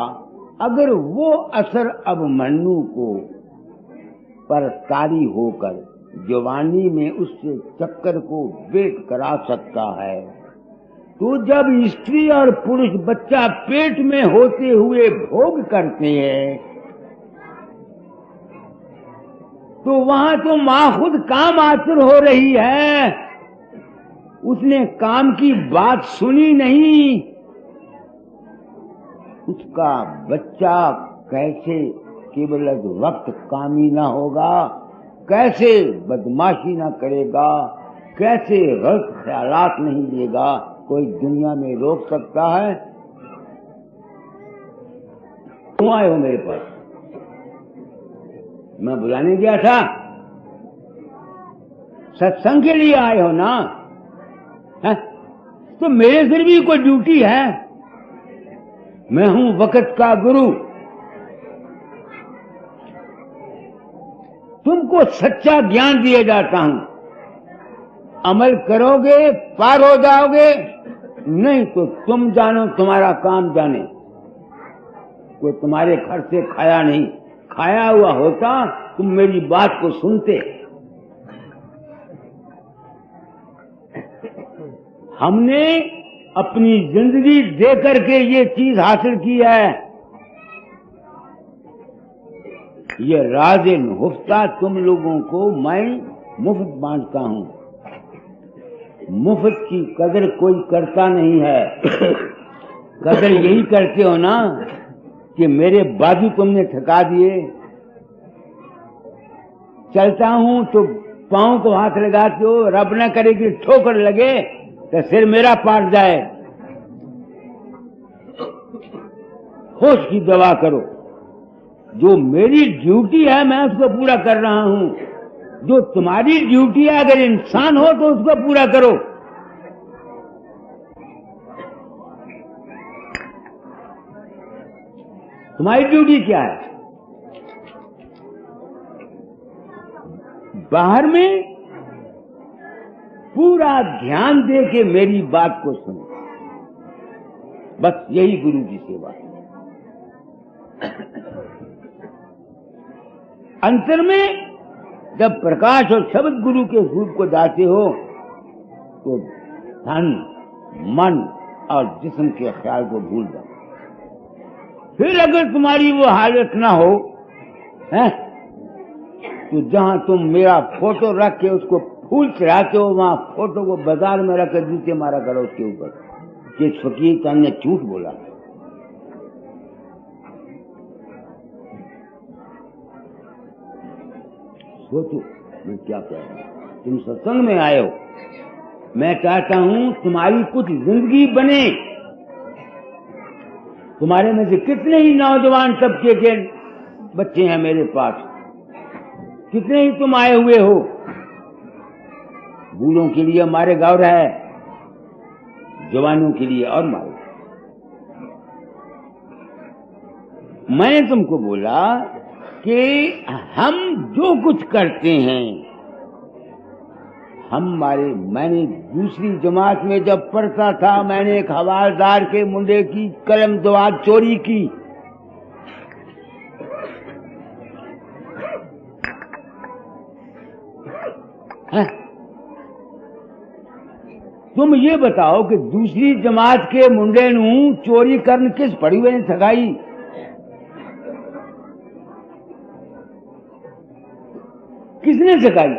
Speaker 2: अगर वो असर अभिमन्यु को पर तारी होकर जवानी में उससे चक्कर को भेद करा सकता है, तो जब स्त्री और पुरुष बच्चा पेट में होते हुए भोग करते हैं तो वहां तो मां खुद काम आतुर हो रही है, उसने काम की बात सुनी नहीं। उसका बच्चा कैसे केवल वक्त कामी ना होगा, कैसे बदमाशी ना करेगा, कैसे गलत ख्यालात नहीं लेगा, कोई दुनिया में रोक सकता है? तुम आए हो मेरे पास, मैं बुलाने गया था, सत्संग के लिए आए हो ना? है? तो मेरे सिर भी कोई ड्यूटी है। मैं हूं वक्त का गुरु, तुमको सच्चा ज्ञान दिया जाता हूं, अमल करोगे पार हो जाओगे, नहीं तो तुम जानो तुम्हारा काम जाने। कोई तुम्हारे घर से खाया नहीं, खाया हुआ होता तुम मेरी बात को सुनते। हमने अपनी जिंदगी दे करके ये चीज हासिल की है। ये राज़े मुफ्ता तुम लोगों को मैं मुफ्त बांटता हूं। मुफ्त की कदर कोई करता नहीं है। कदर यही करते हो ना कि मेरे बाजू तुमने थका दिए, चलता हूं तो पांव को हाथ लगाते हो, रब न करे कि ठोकर लगे तो सिर मेरा पाट जाए। होश की दवा करो। जो मेरी ड्यूटी है मैं उसको पूरा कर रहा हूं, जो तुम्हारी ड्यूटी है अगर इंसान हो तो उसको पूरा करो। तुम्हारी ड्यूटी क्या है? बाहर में पूरा ध्यान दे के मेरी बात को सुनो, बस यही गुरु की सेवा है। अंतर में जब प्रकाश और शब्द गुरु के रूप को जाते हो तो धन मन और जिस्म के ख्याल को भूल जाओ। फिर अगर तुम्हारी वो हालत ना हो है तो जहां तुम मेरा फोटो रख के उसको फूल चढ़ाते हो वहां फोटो को बाजार में रख कर जूते मारा करो उसके ऊपर कि फकीर का ने झूठ बोला। सोचो मैं क्या कह रहा हूं। तुम सत्संग में आए हो, मैं चाहता हूं तुम्हारी कुछ जिंदगी बने। तुम्हारे में से कितने ही नौजवान तबके के बच्चे हैं मेरे पास, कितने ही तुम आए हुए हो। बूढ़ों के लिए मारे गौर है, जवानों के लिए और मारे। मैंने तुमको बोला कि हम जो कुछ करते हैं मैंने दूसरी जमात में जब पढ़ता था मैंने एक हवालदार के मुंडे की कलम दवात चोरी की। तुम ये बताओ कि दूसरी जमात के मुंडे नू चोरी करन किस पड़ी हुए ने सगाई? किसने सगाई?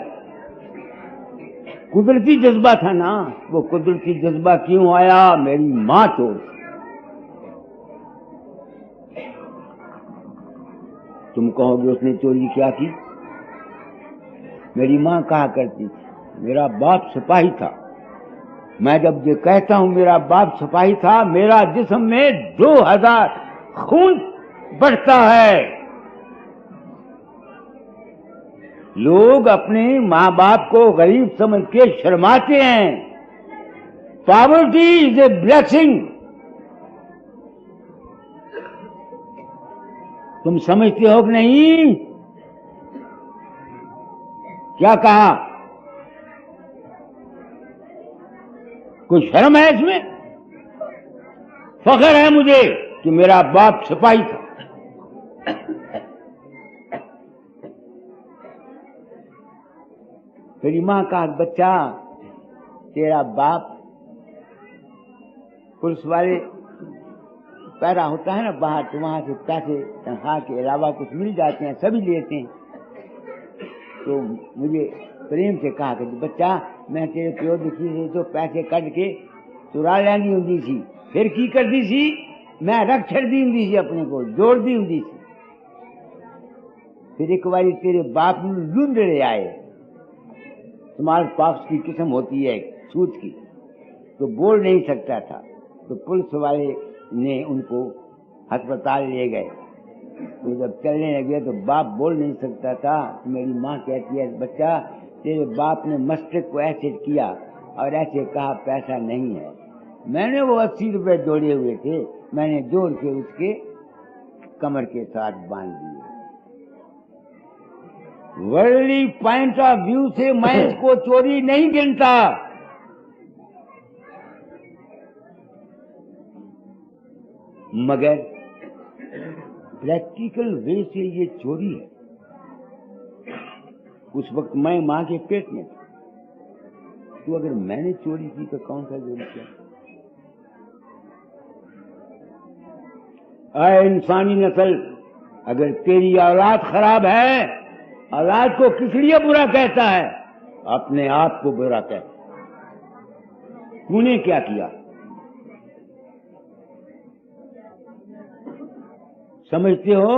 Speaker 2: कुदरती जज्बा था ना। वो कुदरती जज्बा क्यों आया? मेरी मां चोर। तुम कहोगे उसने चोरी क्या की? मेरी मां कहा करती थी मेरा बाप सिपाही था। मैं जब ये कहता हूं मेरा बाप सिपाही था, मेरा जिस्म में 2000 खून बढ़ता है। लोग अपने माँ बाप को गरीब समझ के शर्माते हैं। Poverty is a blessing. तुम समझते हो कि नहीं? क्या कहा? कोई शर्म है इसमें? फख्र है मुझे कि मेरा बाप सिपाही था। मेरी मां का बच्चा तेरा बाप पुलिस वाले पैरा होता है ना बाहर, तो वहां से पैसे तनख्वाह के अलावा कुछ मिल जाते हैं, सभी लेते हैं। तो मुझे प्रेम से कहा कि बच्चा मैं तेरे प्यो दिखी से तो पैसे कट के चुरा लैंदी होंगी सी, फिर की कर दी सी, मैं रख छड़ दी होंगी सी, अपने को जोड़ दी होंगी सी। फिर एक बारी तेरे बाप लूंदड़े आए, स्मॉल पॉक्स की किस्म होती है छूत की, तो बोल नहीं सकता था, तो पुलिस वाले ने उनको अस्पताल ले गए। तो जब चलने लगे तो बाप बोल नहीं सकता था। तो मेरी माँ कहती है बच्चा तेरे बाप ने मस्टर्ड को ऐसे किया और ऐसे कहा पैसा नहीं है। मैंने वो 80 रुपए जोड़े हुए थे, मैंने जोड़ के उसके कमर के साथ बांध दिए। वर्ल्डली पॉइंट ऑफ व्यू से मैं इसको चोरी नहीं गिनता, मगर प्रैक्टिकल वे से ये चोरी है। उस वक्त मैं मां के पेट में था, तो अगर मैंने चोरी की तो कौन सा चोरी किया? अरे इंसानी नस्ल, अगर तेरी औलाद खराब है, औलाद को किस लिए बुरा कहता है? अपने आप को बुरा कहता। तूने क्या किया? समझते हो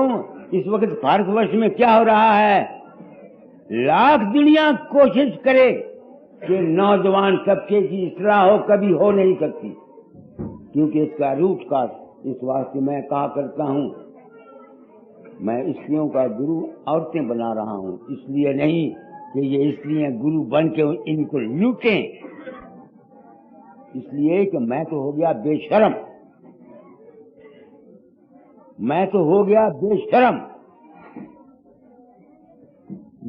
Speaker 2: इस वक्त भारतवर्ष में क्या हो रहा है? लाख दुनिया कोशिश करे कि नौजवान तबके की इस्लाह हो, कभी हो नहीं सकती, क्योंकि इसका रूट का इस वास्ते मैं कहा करता हूं, मैं स्त्रियों का गुरु औरतें बना रहा हूं, इसलिए नहीं कि ये स्त्रियां गुरु बन के इनको लूटें, इसलिए कि मैं तो हो गया बेशरम, मैं तो हो गया बेशरम।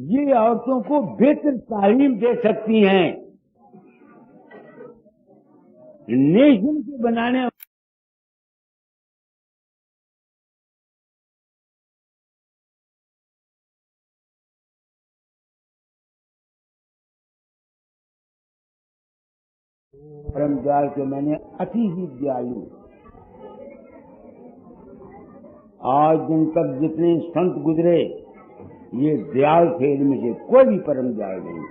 Speaker 2: ये औरतों को बेहतर तालीम दे सकती हैं, नेशन के बनाने परम दयाल के मैंने अति ही दयालु। आज दिन तक जितने संत गुजरे, ये दयाल थे, इनमें से कोई भी परम दयाल नहीं।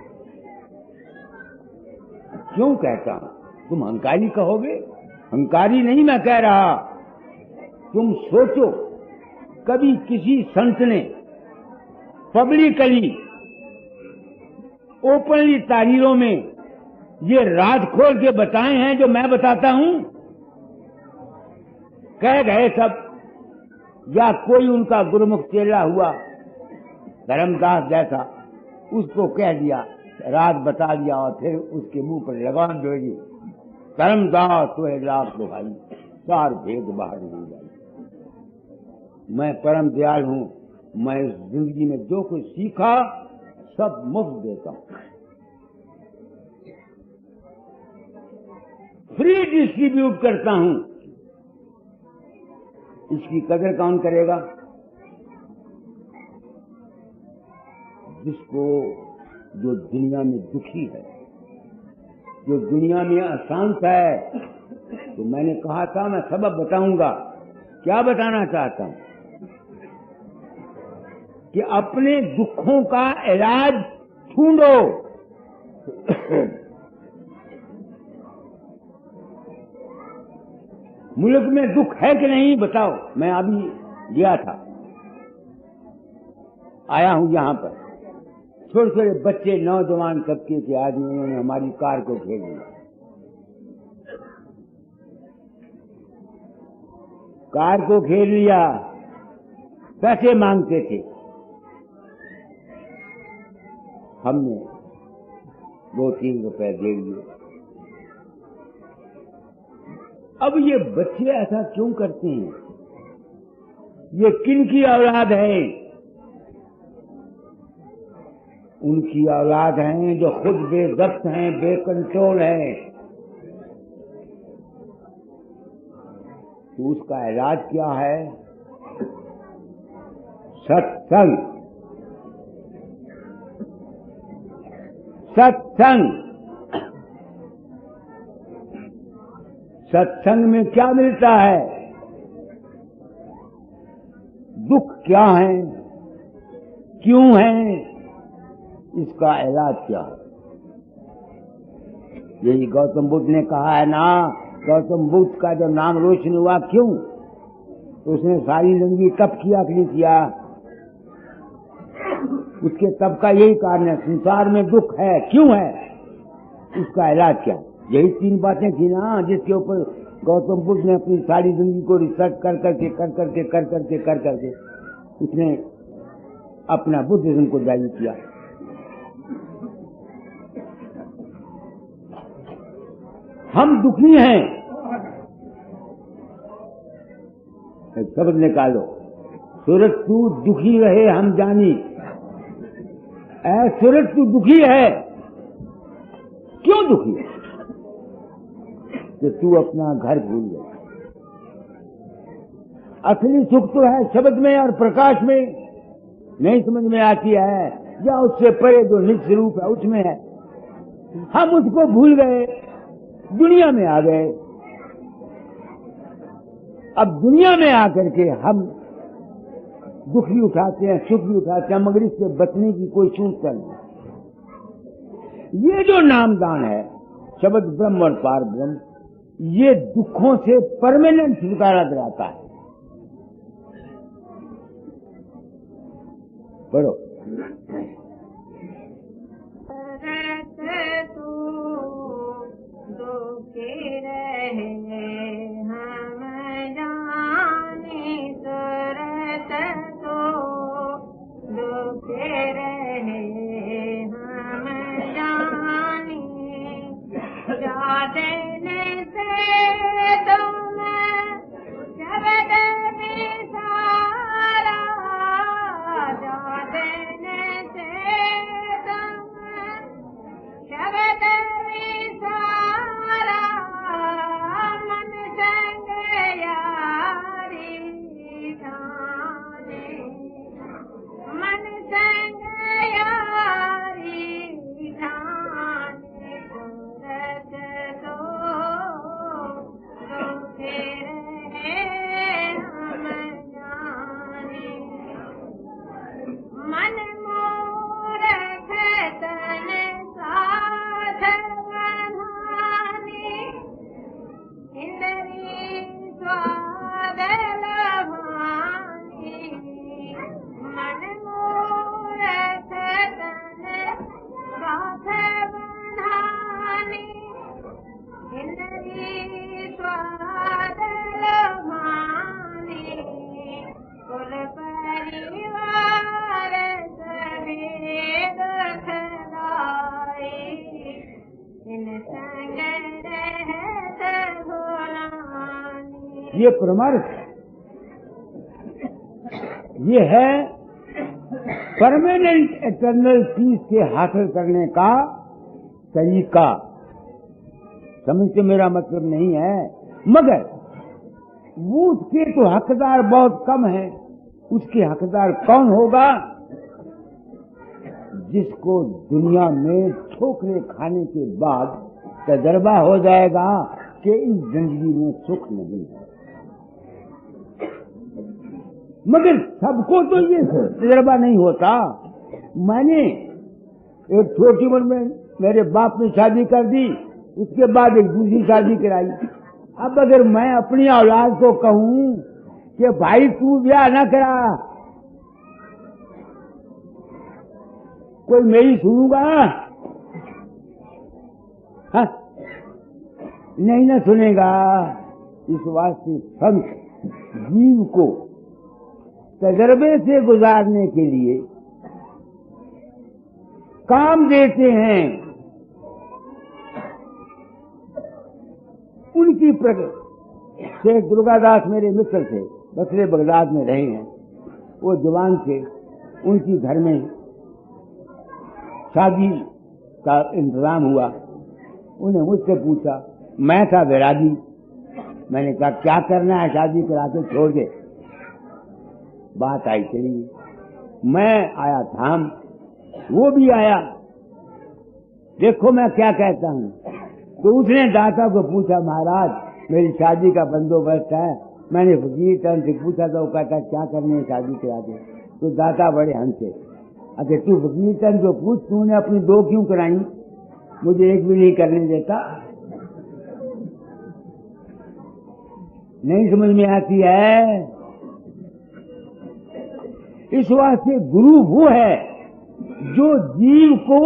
Speaker 2: क्यों कहता हूं? तुम हंकारी कहोगे, हंकारी नहीं मैं कह रहा। तुम सोचो, कभी किसी संत ने पब्लिकली ओपनली तारीरों में ये राज खोल के बताए हैं जो मैं बताता हूं? कह गए सब, या कोई उनका गुरुमुख चेला हुआ धर्मदास जैसा, उसको कह दिया, राज बता दिया और फिर उसके मुंह पर लगाम जोड़ दी, धर्मदास तो लाख दो भाई, चार भेद बाहर नहीं जाए। मैं परम दयाल हूं, मैं इस जिंदगी में जो कुछ सीखा सब मुफ्त देता हूं, फ्री डिस्ट्रीब्यूट करता हूं। इसकी कदर कौन करेगा? जिसको, जो दुनिया में दुखी है, जो दुनिया में अशांत है। तो मैंने कहा था मैं सबब बताऊंगा। क्या बताना चाहता हूं? कि अपने दुखों का इलाज ढूंढो। मुल्क में दुख है कि नहीं बताओ। मैं अभी गया था, आया हूं यहां पर, छोटे छोटे बच्चे, नौजवान तबके के आदमी, उन्होंने हमारी कार को घेर लिया। कार को घेर लिया, पैसे मांगते थे। हमने 2-3 रुपए दे दिए। अब ये बच्चे ऐसा क्यों करते हैं? ये किनकी औलाद है? उनकी औलाद हैं जो खुद बेज़ब्त हैं, बेकंट्रोल हैं। तो उसका इलाज क्या है? सत्संग। सत्संग, सत्संग में क्या मिलता है, दुख क्या है, क्यों है, इसका इलाज क्या है। यही गौतम बुद्ध ने कहा है ना, गौतम बुद्ध का जब नाम रोशन हुआ क्यों, तो उसने सारी जिंदगी तप किया कि नहीं किया, उसके तप का यही कारण है। संसार में दुख है, क्यों है, उसका इलाज क्या। यही 3 बातें थी ना जिसके ऊपर गौतम बुद्ध ने अपनी सारी जिंदगी को रिसर्च कर करके उसने अपना बुद्धिज्म को जारी किया। हम दुखी हैं, एक शब्द निकालो, सूरज तू दुखी रहे हम जानी। सूरज तू दुखी है, क्यों दुखी है, कि तू अपना घर भूल गया। असली सुख तो है शब्द में और प्रकाश में, नहीं समझ में आती है, या उससे परे जो नित्य रूप है उसमें है। हम उसको भूल गए, दुनिया में आ गए। अब दुनिया में आकर के हम दुख भी उठाते हैं, सुख भी उठाते हैं, मगर इससे बचने की कोई सूचना नहीं। ये जो नामदान है, शब्द ब्रह्म और पार ब्रह्म, ये दुखों से परमानेंट छुटकारा दिलाता है। पढ़ो। ये परमार्थ है, ये है परमानेंट एटर्नल पीस के हासिल करने का तरीका। समझते मेरा मतलब नहीं है, मगर वो उसके तो हकदार बहुत कम है। उसके हकदार कौन होगा? जिसको दुनिया में ठोकरे खाने के बाद तजर्बा हो जाएगा कि इस जिंदगी में सुख नहीं है। मगर सबको तो ये तजर्बा नहीं होता। मैंने एक छोटी उम्र में मेरे बाप ने शादी कर दी, उसके बाद एक दूसरी शादी कराई। अब अगर मैं अपनी औलाद को कहूं कि भाई तू ब्याह न करा, कोई मेरी सुनूंगा? हाँ? नहीं ना सुनेगा। इस वास्ते संत जीव को तजर्बे से गुजारने के लिए काम देते हैं। उनकी शेख दुर्गादास मेरे मित्र थे, बसरे बगदाद में रहे हैं, वो जवान थे। उनकी घर में शादी का इंतजाम हुआ। उन्हें मुझसे पूछा, मैं था वैरागी। मैंने कहा क्या करना है, शादी करा के छोड़ दे। बात आई चली, मैं आया थाम, वो भी आया। देखो मैं क्या कहता हूं। तो उसने दाता को पूछा, महाराज मेरी शादी का बंदोबस्त है। मैंने फकीर टन से पूछा था, वो कहता क्या करने है शादी करा दे। तो दाता बड़े हंसे। अच्छा तू फकीर टन जो पूछ, तूने अपनी 2 क्यों कराई, मुझे एक भी नहीं करने देता। नहीं समझ में आती है। इस वास्ते गुरु वो है जो जीव को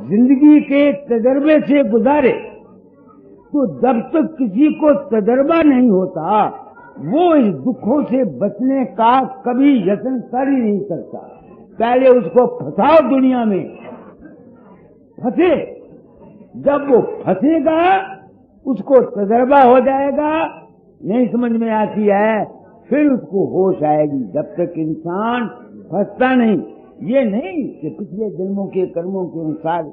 Speaker 2: जिंदगी के तजर्बे से गुजारे। तो जब तक किसी को तजर्बा नहीं होता, वो इस दुखों से बचने का कभी यत्न कर ही नहीं सकता। पहले उसको फंसाओ दुनिया में, फंसे। जब वो फंसेगा उसको तजर्बा हो जाएगा, नहीं समझ में आती है, फिर उसको होश आएगी। जब तक इंसान फंसता नहीं, ये नहीं कि पिछले जन्मों के कर्मों के अनुसार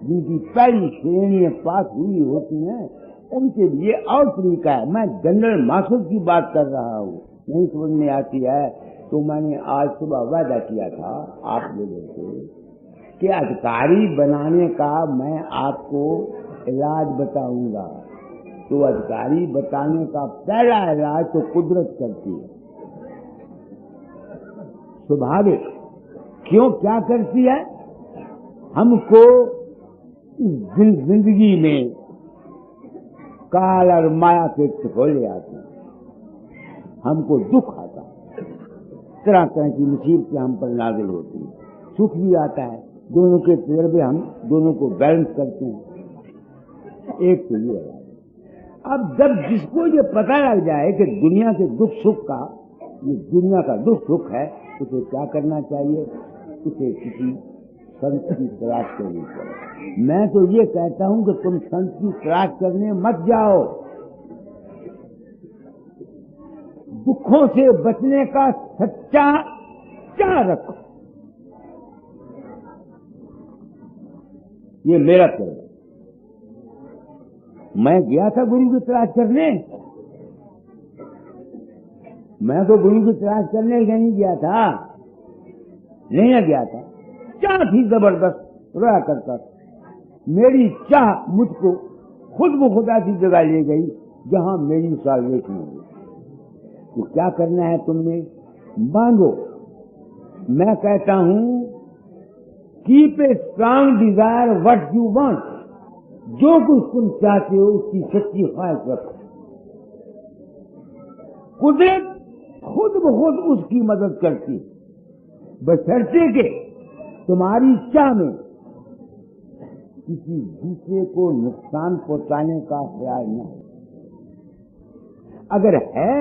Speaker 2: जिनकी पहली श्रेणी पास हुई होती हैं, उनके लिए और तरीका है। मैं जनरल मासूद की बात कर रहा हूँ, नहीं समझ में आती है। तो मैंने आज सुबह वादा किया था आप लोगों से कि अधिकारी बनाने का मैं आपको इलाज बताऊंगा। तो अधिकारी बताने का पहला इलाज तो कुदरत करती है, स्वाभाविक। क्यों, क्या करती है? हमको इस जिंदगी में काल और माया के चकोले आते हैं, हमको दुख आता है, तरह तरह की मुसीबतें हम पर नाजिल होती हैं, सुख भी आता है। दोनों के तजर्बे हम दोनों को बैलेंस करते हैं। एक तो ये है। अब जब जिसको ये पता लग जाए कि दुनिया के दुख सुख का, ये दुनिया का दुख सुख है, उसे क्या करना चाहिए? उसे किसी संत की तलाश करनी चाहिए। मैं तो ये कहता हूं कि तुम संत की तलाश करने मत जाओ। दुखों से बचने का सच्चा चाह रखो। ये मेरा कहना। मैं गया था गुरु की तलाश करने, मैं तो गुरु की तलाश करने नहीं गया था, नहीं गया था। चाह थी जबरदस्त, रोया करता। मेरी चाह मुझको खुद ब खुद ऐसी जगह ले गई जहां मेरी साल्वेशन हो गई। तो क्या करना है तुमने? मांगो। मैं कहता हूं keep a strong desire what you want. जो कुछ तुम चाहते हो उसकी सच्ची ख्वाहिश रखो। कुदरत खुद ब खुद उसकी मदद करती, बशर्ते के तुम्हारी चाह में किसी दूसरे को नुकसान पहुंचाने का ख्याल न हो। अगर है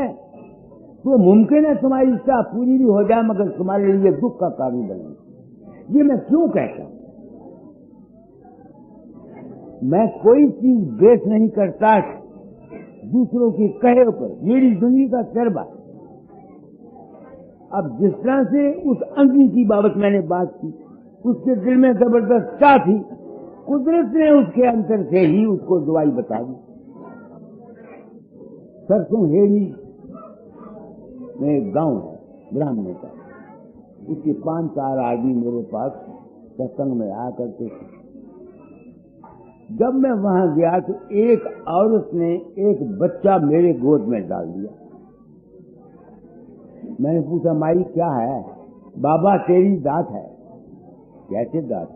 Speaker 2: तो मुमकिन है तुम्हारी इच्छा पूरी भी हो जाए, मगर तुम्हारे लिए दुख का कारण बने। ये मैं क्यों कहता हूं? मैं कोई चीज बेच नहीं करता दूसरों के कहे पर, मेरी जिंदगी का तजर्बा। अब जिस तरह से उस अंधी की बाबत मैंने बात की, उसके दिल में जबरदस्त चाह थी, कुदरत ने उसके अंतर से ही उसको दवाई बता दी। सरसों हेड़ी में एक गांव है ब्राह्मणों का, उसके 5-4 आदमी मेरे पास सत्संग में आया करते थे। जब मैं वहां गया तो एक औरत ने एक बच्चा मेरे गोद में डाल दिया। मैंने पूछा, माई क्या है? बाबा तेरी दात है। कैसे दात?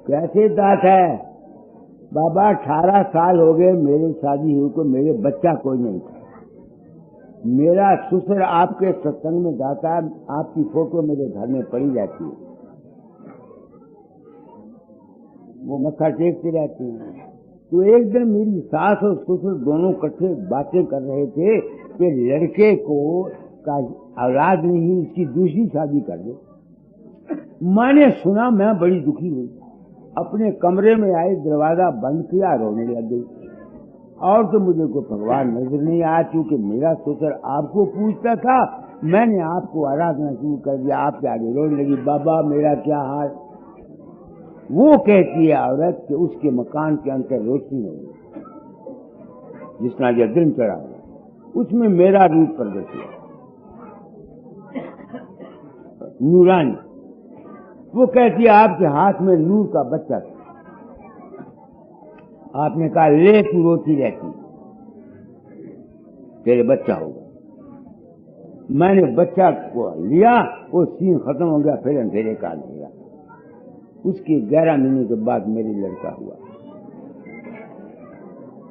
Speaker 2: कैसे दात है? बाबा 18 साल हो गए मेरी शादी हुई को, मेरे बच्चा कोई नहीं था। मेरा ससुर आपके सत्संग में जाता है, आपकी फोटो मेरे घर में पड़ी जाती है, वो मत्था टेकते रहते हैं। तो एक दिन मेरी सास और ससुर दोनों इकट्ठे बातें कर रहे थे कि लड़के को का औलाद नहीं, उसकी दूसरी शादी कर दो। मैंने सुना, मैं बड़ी दुखी हुई। अपने कमरे में आई, दरवाजा बंद किया, रोने लग गई। और तो मुझे कोई भगवान नजर नहीं आया, क्योंकि मेरा ससुर आपको पूछता था, मैंने आपको आराधना शुरू कर दिया, आपके आगे रोने लगी, बाबा मेरा क्या हाल। वो कहती है औरत कि उसके मकान के अंदर रोशनी हो गई, जिस तरह जब दिन चढ़ा उसमें मेरा रूप प्रकट हुआ, नूरानी। वो कहती है आपके हाथ में नूर का बच्चा था। आपने कहा ले तू रोती रहती, तेरे बच्चा होगा। मैंने बच्चा को लिया, वो सीन खत्म हो गया, फिर अंधेरे काल दिया। उसके 11 महीने के बाद मेरी लड़का हुआ।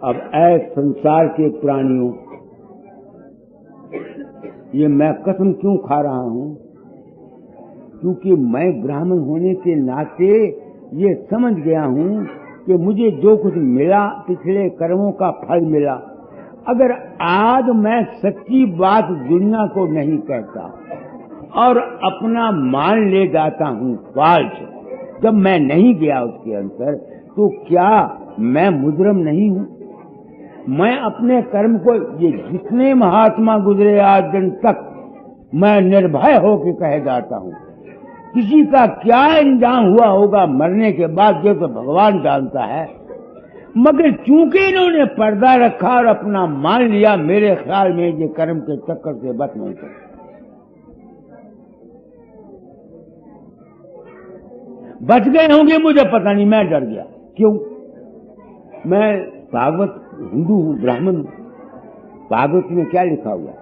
Speaker 2: अब ऐ संसार के प्राणियों, ये मैं कसम क्यों खा रहा हूं? क्योंकि मैं ब्राह्मण होने के नाते ये समझ गया हूं कि मुझे जो कुछ मिला पिछले कर्मों का फल मिला। अगर आज मैं सच्ची बात दुनिया को नहीं कहता और अपना मान ले जाता हूं फाल्स, जब मैं नहीं गया उसके अंदर, तो क्या मैं मुजरम नहीं हूं? मैं अपने कर्म को, ये जितने महात्मा गुजरे आज दिन तक, मैं निर्भय होकर कह जाता हूं। किसी का क्या इंजाम हुआ होगा मरने के बाद, ये तो भगवान जानता है। मगर चूंकि इन्होंने पर्दा रखा और अपना मान लिया, मेरे ख्याल में ये कर्म के चक्कर से बच नहीं सकते। बच गए होंगे, मुझे पता नहीं, मैं डर गया। क्यों? मैं भागवत हिंदू हूं, ब्राह्मण हूं। भागवत में क्या लिखा हुआ?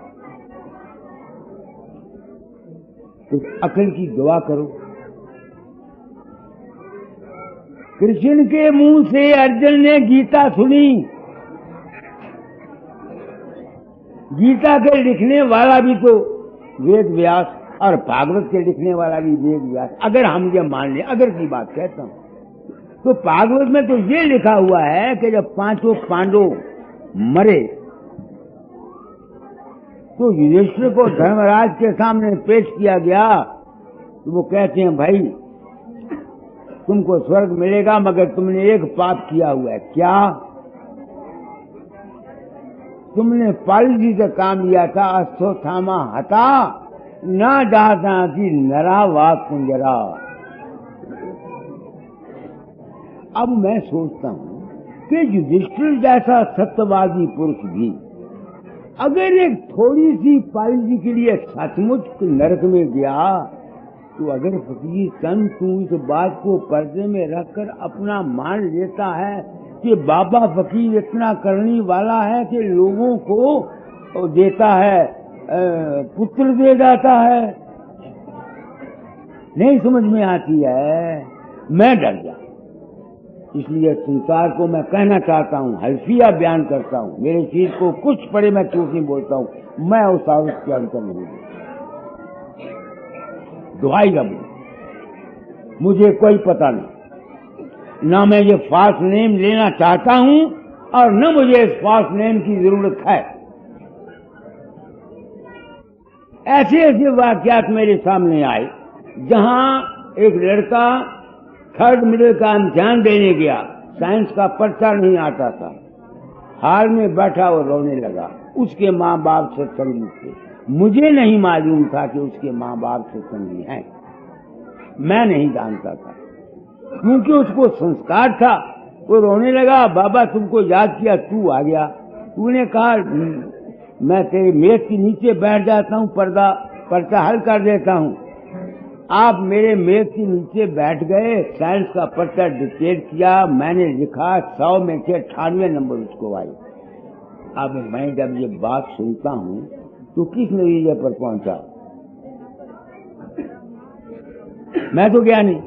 Speaker 2: तो अकल की दुआ करो। कृष्ण के मुंह से अर्जुन ने गीता सुनी। गीता के लिखने वाला भी तो वेद व्यास, और भागवत के लिखने वाला भी वेद व्यास। अगर हम ये मान लें, अगर की बात कहता हूं, तो भागवत में तो ये लिखा हुआ है कि जब 5 पांडव मरे तो युधिष्ठिर को धर्मराज के सामने पेश किया गया, तो वो कहते हैं भाई तुमको स्वर्ग मिलेगा, मगर तुमने एक पाप किया हुआ है। क्या? तुमने पालिसी से काम लिया था, अश्वत्थामा हता ना जाता कि नरा वा कुंजरा। अब मैं सोचता हूं कि युधिष्ठिर जैसा सत्यवादी पुरुष भी अगर एक थोड़ी सी पालिसी के लिए सचमुच नरक में गया, तो अगर फकीर संत तू इस बात को पर्दे में रखकर अपना मान लेता है कि बाबा फकीर इतना करने वाला है कि लोगों को देता है, पुत्र दे जाता है, नहीं समझ में आती है, मैं डर गया। इसलिए संसार को मैं कहना चाहता हूं, हल्फिया बयान करता हूं, मेरे चीज को कुछ पड़े मैं झूठ नहीं बोलता हूं, मैं उस आरोप के अंतर नहीं हूं। दुहाई रब, मुझे कोई पता नहीं, ना मैं ये फास्ट नेम लेना चाहता हूं और न मुझे इस फास्ट नेम की जरूरत है। ऐसे ऐसे वाकयात मेरे सामने आए जहां एक लड़का 3rd मिडिल का इम्तिहान देने गया, साइंस का पर्चा नहीं आता था, हाल में बैठा वो रोने लगा। उसके माँ बाप सत्संगी थे, मुझे नहीं मालूम था कि उसके माँ बाप सत्संगी हैं, मैं नहीं जानता था, क्योंकि उसको संस्कार था। वो रोने लगा, बाबा तुमको याद किया, तू आ गया। तूने कहा मैं तेरे मेज के नीचे बैठ जाता हूँ, पर्चा हल कर देता हूँ। आप मेरे मेज के नीचे बैठ गए, साइंस का पर्चा डिक्टेट किया, मैंने लिखा, 100 में से 98 नंबर उसको आए। अब मैं जब ये बात सुनता हूँ तो किस नतीजे पर पहुंचा? मैं तो ज्ञानी।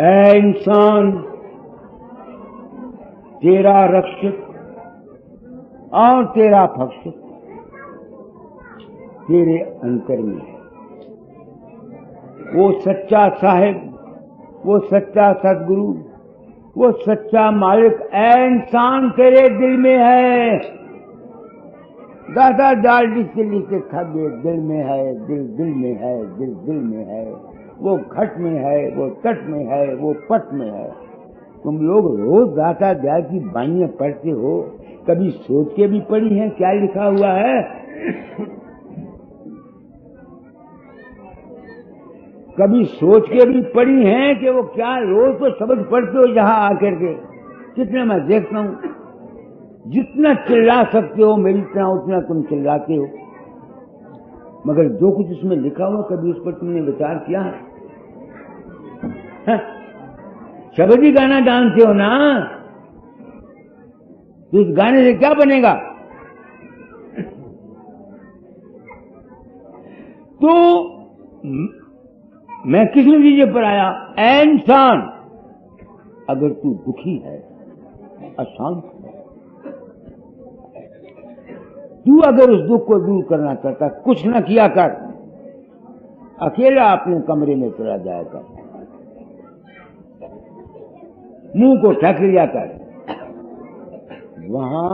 Speaker 2: ऐ इंसान, तेरा रक्षक और तेरा भक्षक तेरे अंतर में है। वो सच्चा साहिब, वो सच्चा सदगुरु, वो सच्चा मालिक ऐ इंसान तेरे दिल में है। दादा जालडी से लिखे खबे दिल में है, दिल दिल में है, दिल दिल में है, वो घट में है, वो तट में है, वो पट में है। तुम लोग रोज दाता जाल की बाइयां पढ़ते हो, कभी सोच के भी पढ़ी हैं क्या लिखा हुआ है? कभी सोच के भी पढ़ी हैं कि वो क्या रोज तो शब्द पढ़ते हो यहाँ आकर के? कितने मैं देखता हूँ, जितना चिल्ला सकते हो मेरी तरह उतना तुम चिल्लाते हो, मगर जो कुछ उसमें लिखा हुआ कभी उस पर तुमने विचार किया है? शब्द ही गाना जानते हो ना, तो इस गाने से क्या बनेगा? तो मैं किस नतीजे पर आया? ऐ इंसान, अगर तू दुखी है, अशांत है, तू अगर उस दुख को दूर करना चाहता, कुछ न किया कर, अकेला अपने कमरे में चला जाया कर, मुंह को ढक लिया कर, वहां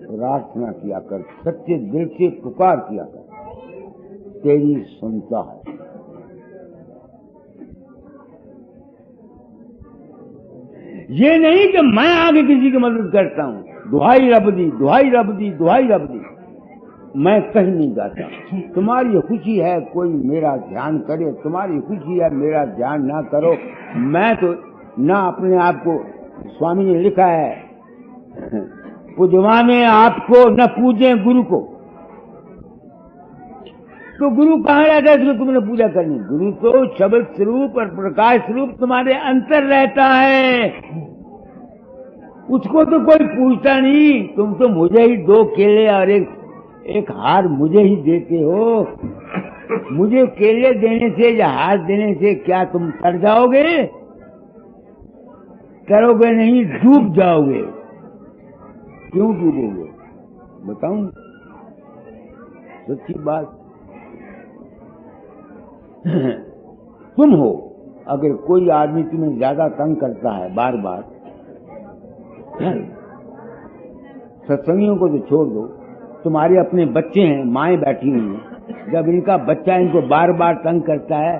Speaker 2: प्रार्थना किया कर, सच्चे दिल से पुकार किया कर, तेरी सुनता है। ये नहीं कि मैं आगे किसी की मदद करता हूं, दुहाई रब दी, दुहाई रब दी, दुहाई रब दी, मैं कहीं नहीं जाता। तुम्हारी खुशी है कोई मेरा ध्यान करे, तुम्हारी खुशी है मेरा ध्यान ना करो। मैं तो ना अपने आप को, स्वामी ने लिखा है, पूजवाने आपको न पूजे गुरु को। तो गुरु कहाँ रहता है इसको तुमने पूजा करनी? गुरु तो शब्द स्वरूप और प्रकाश स्वरूप तुम्हारे अंतर रहता है, उसको तो कोई पूछता नहीं। तुम तो मुझे ही 2 केले और एक हार मुझे ही देते हो। मुझे केले देने से या हार देने से क्या तुम तर जाओगे? तरोगे नहीं, डूब जाओगे। क्यों डूबोगे बताऊं सच्ची बात? तुम हो, अगर कोई आदमी तुम्हें ज्यादा तंग करता है बार बार, सत्संगियों को तो छोड़ दो, तुम्हारे अपने बच्चे हैं, माएं बैठी हुई हैं, जब इनका बच्चा इनको बार बार तंग करता है,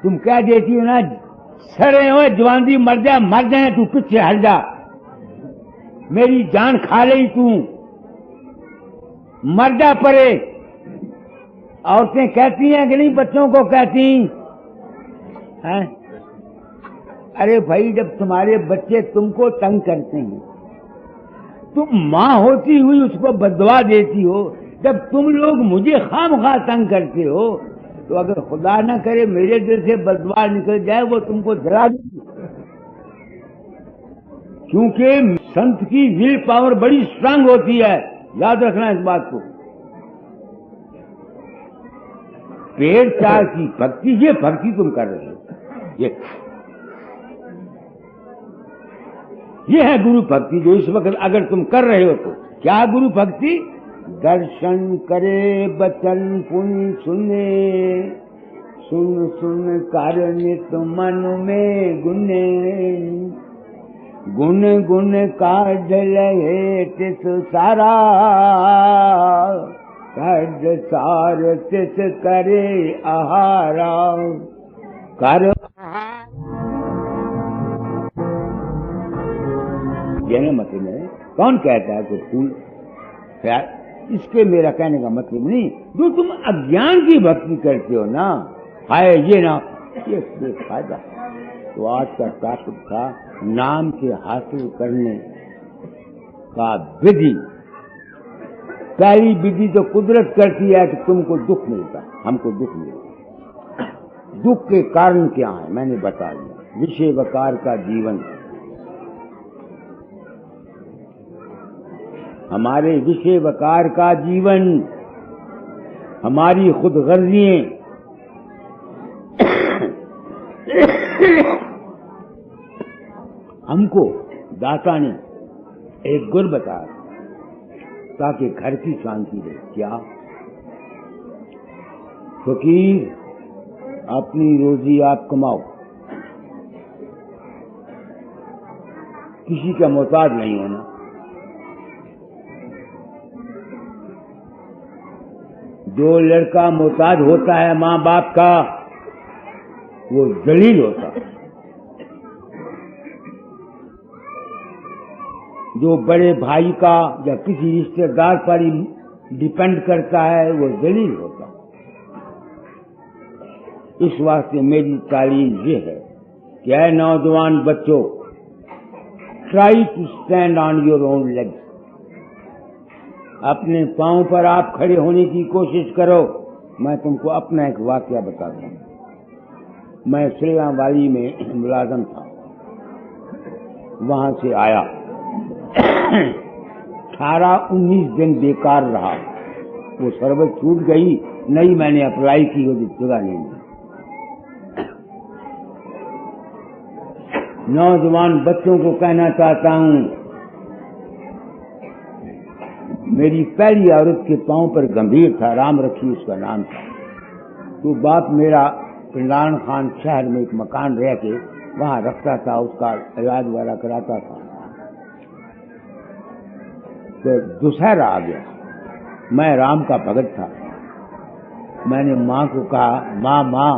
Speaker 2: तुम क्या देती हो ना, सड़े हुए जवानी मर जाए तू पीछे हट जा, मेरी जान खा ले तू, मर जा परे। औरतें कहती हैं कि नहीं, बच्चों को कहती हैं? अरे भाई, जब तुम्हारे बच्चे तुमको तंग करते हैं, तुम माँ होती हुई उसको बददुआ देती हो, जब तुम लोग मुझे खामखा तंग करते हो, तो अगर खुदा न करे मेरे दिल से बददुआ निकल जाए, वो तुमको जला देगी। क्योंकि संत की विल पावर बड़ी स्ट्रांग होती है, याद रखना इस बात को। पेड़ चार की भक्ति, ये भक्ति तुम कर रहे हो, ये है गुरु भक्ति जो इस वक्त अगर तुम कर रहे हो तो। क्या गुरु भक्ति? दर्शन करे बचन पुण्य सुने, सुन सुन कारण तुम मन में गुने, गुण गुण काढ़ लहे तिस सारा, काढ़ सार तिस करे आहारा, कर कहने मतलब में कौन कहता है कि फूल प्यार? इसके मेरा कहने का मतलब नहीं, जो तुम अज्ञान की भक्ति करते हो ना, हाय ये ना, ये फायदा। तो आज का टॉपिक था नाम के हासिल करने का विधि। पहली विधि तो कुदरत करती है कि तुमको दुख मिलता है, हमको दुख मिलता। दुख के कारण क्या है मैंने बता दिया। विषय वकार का जीवन, हमारे विषय वकार का जीवन, हमारी खुदगर्जियां, हमको दाता ने एक गुर बताया ताकि घर की शांति रहे। क्या? फकीर, अपनी रोजी आप कमाओ, किसी का मोहताज नहीं होना। जो लड़का मोहताज होता है माँ बाप का, वो जलील होता है। जो बड़े भाई का या किसी रिश्तेदार पर ही डिपेंड करता है, वो जलील होता है। इस वास्ते मेरी तालीम ये है कि ऐ नौजवान बच्चों, try to stand on your own legs. अपने पांव पर आप खड़े होने की कोशिश करो। मैं तुमको अपना एक वाकया बताता हूं। मैं श्रीरामवाली में मुलाजम था, वहां से आया 18-19 दिन बेकार रहा। वो शरबत छूट गई, नहीं मैंने अप्लाई की, वो जगह नहीं मिली। नौजवान बच्चों को कहना चाहता हूं, मेरी पहली औरत के पांव पर गंभीर था, राम रखी उसका नाम था। तो बाप मेरा इमरान खान शहर में एक मकान रह के वहां रखता था, उसका इलाज वगैरह कराता था। तो दुशहरा आ गया, मैं राम का भगत था। मैंने माँ को कहा, माँ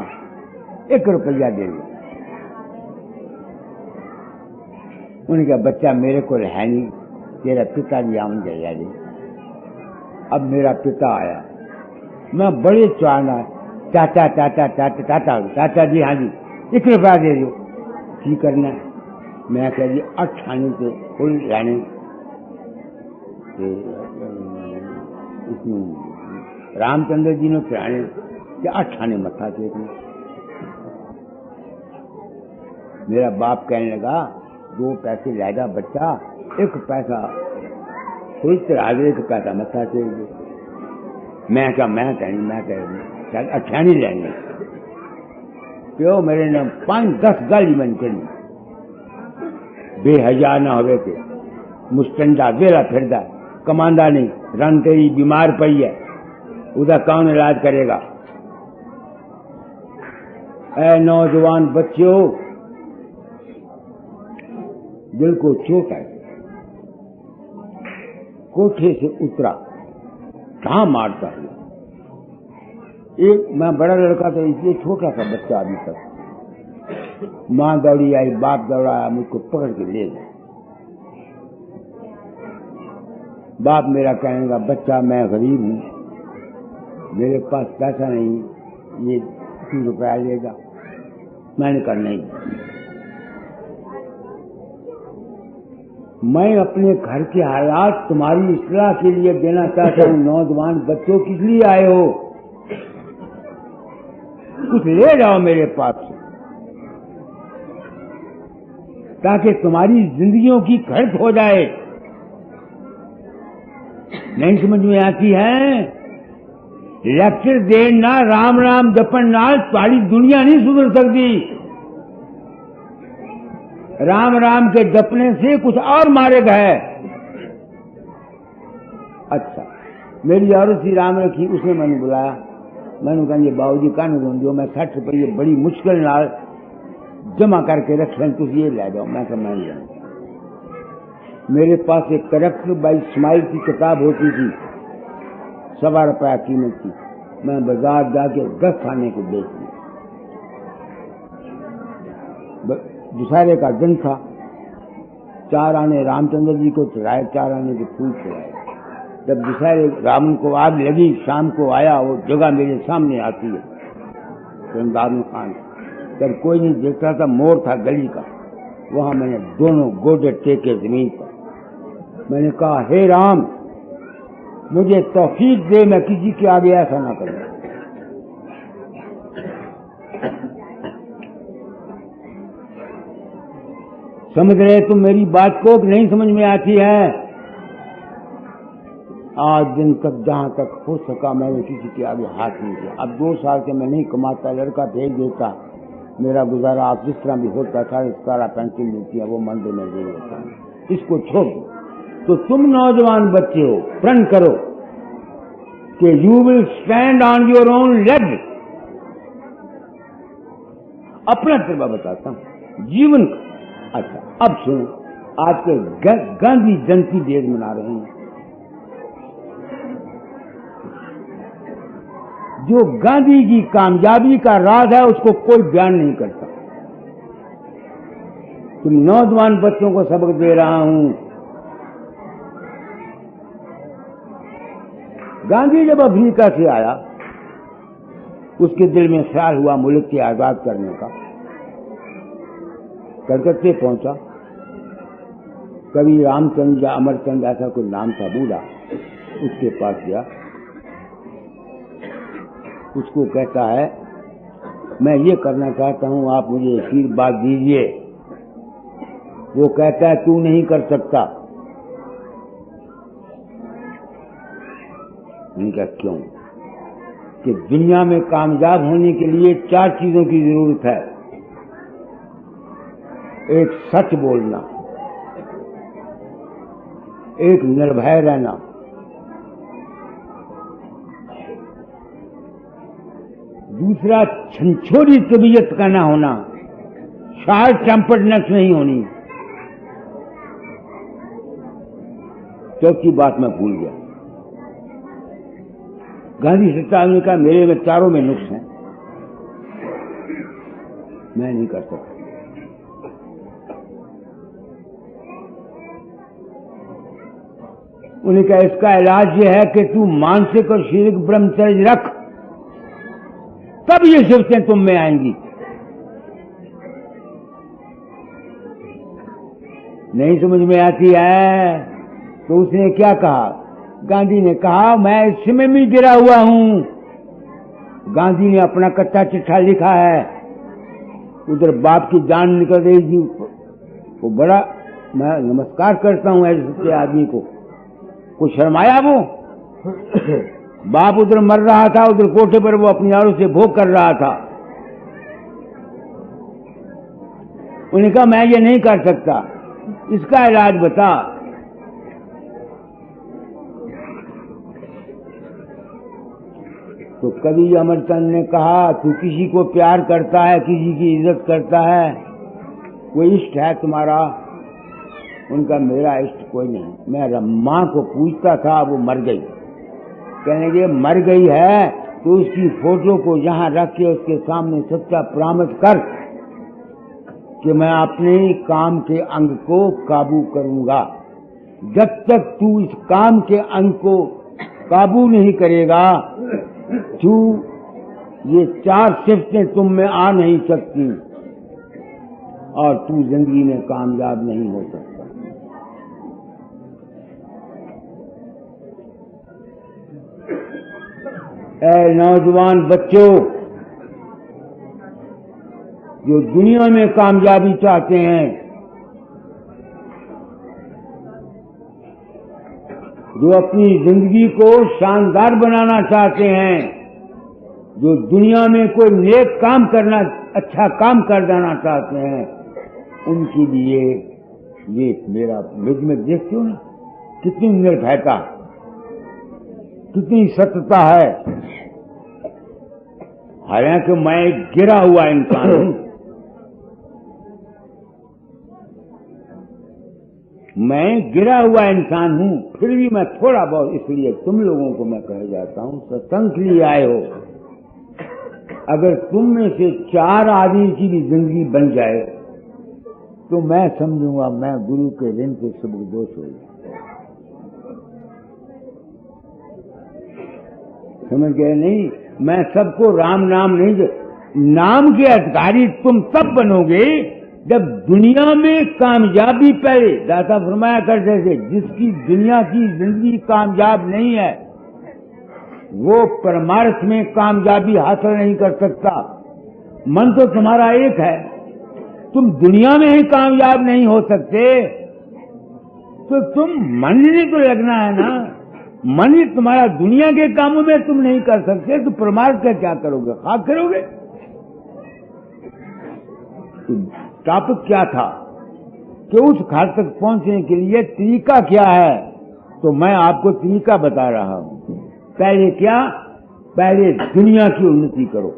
Speaker 2: 1 रुपया दे दो। उन्होंने कहा, बच्चा मेरे को है नहीं, तेरा पिताजी आम गया दे। अब मेरा पिता आया, मैं बड़े चाहना, चाचा जी, हाँ जी 1 रुपया दे दो। की करना है? मैं कह जी 8 आने से कोई लाने रामचंद्र जी ने चढ़ाने कि 8 आने मत्था टेकने। मेरा बाप कहने लगा, 2 पैसे लाएगा बच्चा, 1 पैसा कोई चढ़ा दे, 1 पैसा मत्था टेक दे। मैं कह 8 आने लेंगे क्यों? मेरे ने 5-10 गाली मन चली, बेहजा न होवे के मुस्टंडा वेला फिरदा, कमांदा नहीं, रन तेरी बीमार पई है, उधर कौन इलाज करेगा? ऐ नौजवान बच्चों, दिल को चोट आई, कोठे से उतरा, कहां मारता हुआ। मैं बड़ा लड़का था, इसलिए छोटा सा बच्चा अभी तक। माँ दौड़ी आई, बाप दौड़ाया, मुझको पकड़ के ले गया। बाप मेरा कहने लगा, बच्चा मैं गरीब हूं, मेरे पास पैसा नहीं, ये 3 रुपया लेगा। मैंने कहा नहीं, मैं अपने घर के हालात तुम्हारी इस्लाह के लिए देना चाहता हूं। नौजवान बच्चों, किस लिए आए हो? कुछ ले जाओ मेरे पास से, ताकि तुम्हारी जिंदगियों की खर्च हो जाए। नहीं समझ में आती है? लेक्चर देना, राम राम जपन नाल सारी दुनिया नहीं सुधर सकती। राम राम के जपने से कुछ और मार्ग है। अच्छा, मेरी औरत सी राम रखी, उसने मैंने बुलाया। मैंने कहा, ये बाबूजी कान जो मैं 60 रुपये बड़ी मुश्किल नाल जमा करके रखे, तुम ये ले जाओ। मैं कहा मैं ले जाऊं। मेरे पास एक करेक्टर बाई स्माइल की किताब होती थी, 1.25 रुपया कीमत की। मैं बाजार जाके 10 आने को बेच दी। दुशहरे का दिन था, 4 आने रामचंद्र जी को चढ़ाए, 4 आने के फूल चढ़ाए। जब दुशहरे रावण को आग लगी, शाम को आया, वो जगह मेरे सामने आती है, इमरान खान। जब कोई नहीं देखता था, मोड़ था गली का, वहां मैंने दोनों गोडे टेके जमीन पर। मैंने कहा, हे राम, मुझे तौफीक दे, मैं किसी के आगे ऐसा ना करूं। समझ रहे तुम मेरी बात को कि नहीं समझ में आती है? आज दिन तक जहां तक हो सका मैंने किसी के आगे हाथ नहीं दिया। अब 2 साल से मैं नहीं कमाता, लड़का भेज देता, मेरा गुजारा आप जिस तरह भी होता था। 17 पेंसिल मिलती है, वो मंदिर में दे देता। इसको छोड़ दो। तो तुम नौजवान बच्चे हो, प्रण करो कि you will stand on your own leg. अपना तजुर्बा बताता हूं जीवन का। अच्छा, अब सुनो, आजकल गांधी जयंती डेज मना रहे हैं। जो गांधी की कामयाबी का राज है, उसको कोई बयान नहीं करता। तुम नौजवान बच्चों को सबक दे रहा हूं। गांधी जब अफ्रीका से आया, उसके दिल में ख्याल हुआ मुल्क के आजाद करने का। कलकत्ते पहुंचा, कवि रामचंद्र या अमरचंद ऐसा कोई नाम था बूढ़ा, उसके पास गया। उसको कहता है, मैं ये करना चाहता हूं, आप मुझे आशीर्वाद दीजिए। वो कहता है, तू नहीं कर सकता। उनका क्यों? कि दुनिया में कामयाब होने के लिए 4 चीजों की जरूरत है। एक सच बोलना, एक निर्भय रहना, दूसरा छंछोरी तबीयत का ना होना, शार्ट टेम्पर्डनेस नहीं होनी, चौथी बात मैं भूल गया। गांधी सरकार ने कहा मेरे में चारों में नुक्स हैं, मैं नहीं कर सकता। उन्हें कहा इसका इलाज यह है कि तू मानसिक और शारीरिक ब्रह्मचर्य रख, तब ये सिफतें तुम में आएंगी। नहीं समझ में आती है तो उसने क्या कहा? गांधी ने कहा मैं इसमें भी गिरा हुआ हूं। गांधी ने अपना कच्चा चिट्ठा लिखा है, उधर बाप की जान निकल रही थी। वो बड़ा मैं नमस्कार करता हूं ऐसे आदमी को, कुछ शर्माया वो। बाप उधर मर रहा था, उधर कोठे पर वो अपनी औरों से भोग कर रहा था। उन्होंने कहा मैं ये नहीं कर सकता, इसका इलाज बता। तो कवि अमरचंद ने कहा तू किसी को प्यार करता है, किसी की इज्जत करता है, कोई इष्ट है तुम्हारा? उनका मेरा इष्ट कोई नहीं। मैं मां को पूछता था, वो मर गई। कहने के मर गई है तो उसकी फोटो को यहां रख के उसके सामने सच्चा प्रॉमिस कर कि मैं अपने काम के अंग को काबू करूंगा। जब तक तू इस काम के अंग को काबू नहीं करेगा, तू ये 4 सिफतें तुम में आ नहीं सकती और तू जिंदगी में कामयाब नहीं हो सकता। ऐ नौजवान बच्चों, जो दुनिया में कामयाबी चाहते हैं, जो अपनी जिंदगी को शानदार बनाना चाहते हैं, जो दुनिया में कोई नेक काम करना, अच्छा काम कर देना चाहते हैं, उनके लिए ये मेरा मुझ में देखते हो ना कितनी निर्भयता, कितनी सत्यता है। हालांकि मैं गिरा हुआ इंसान हूं, मैं गिरा हुआ इंसान हूं, फिर भी मैं थोड़ा बहुत इसलिए तुम लोगों को मैं कह जाता हूं, सत्संग के लिए आए हो। अगर तुम में से 4 आदमी की भी जिंदगी बन जाए तो मैं समझूंगा मैं गुरु के ऋण से सुबुदोष हो गया। समझ गए? नहीं, मैं सबको राम नाम नहीं दे। नाम के अधिकारी तुम तब बनोगे जब दुनिया में कामयाबी, पहले दाता फरमाया करते थे जिसकी दुनिया की जिंदगी कामयाब नहीं है वो परमार्थ में कामयाबी हासिल नहीं कर सकता। मन तो तुम्हारा एक है, तुम दुनिया में ही कामयाब नहीं हो सकते तो तुम मन ही तो लगना है ना। मन ही तुम्हारा दुनिया के कामों में तुम नहीं कर सकते तो परमार्थ का क्या करोगे? खाक करोगे। तो टॉपिक क्या था कि उस खाक तक पहुंचने के लिए तरीका क्या है? तो मैं आपको तरीका बता रहा हूं। पहले क्या? पहले दुनिया की उन्नति करो,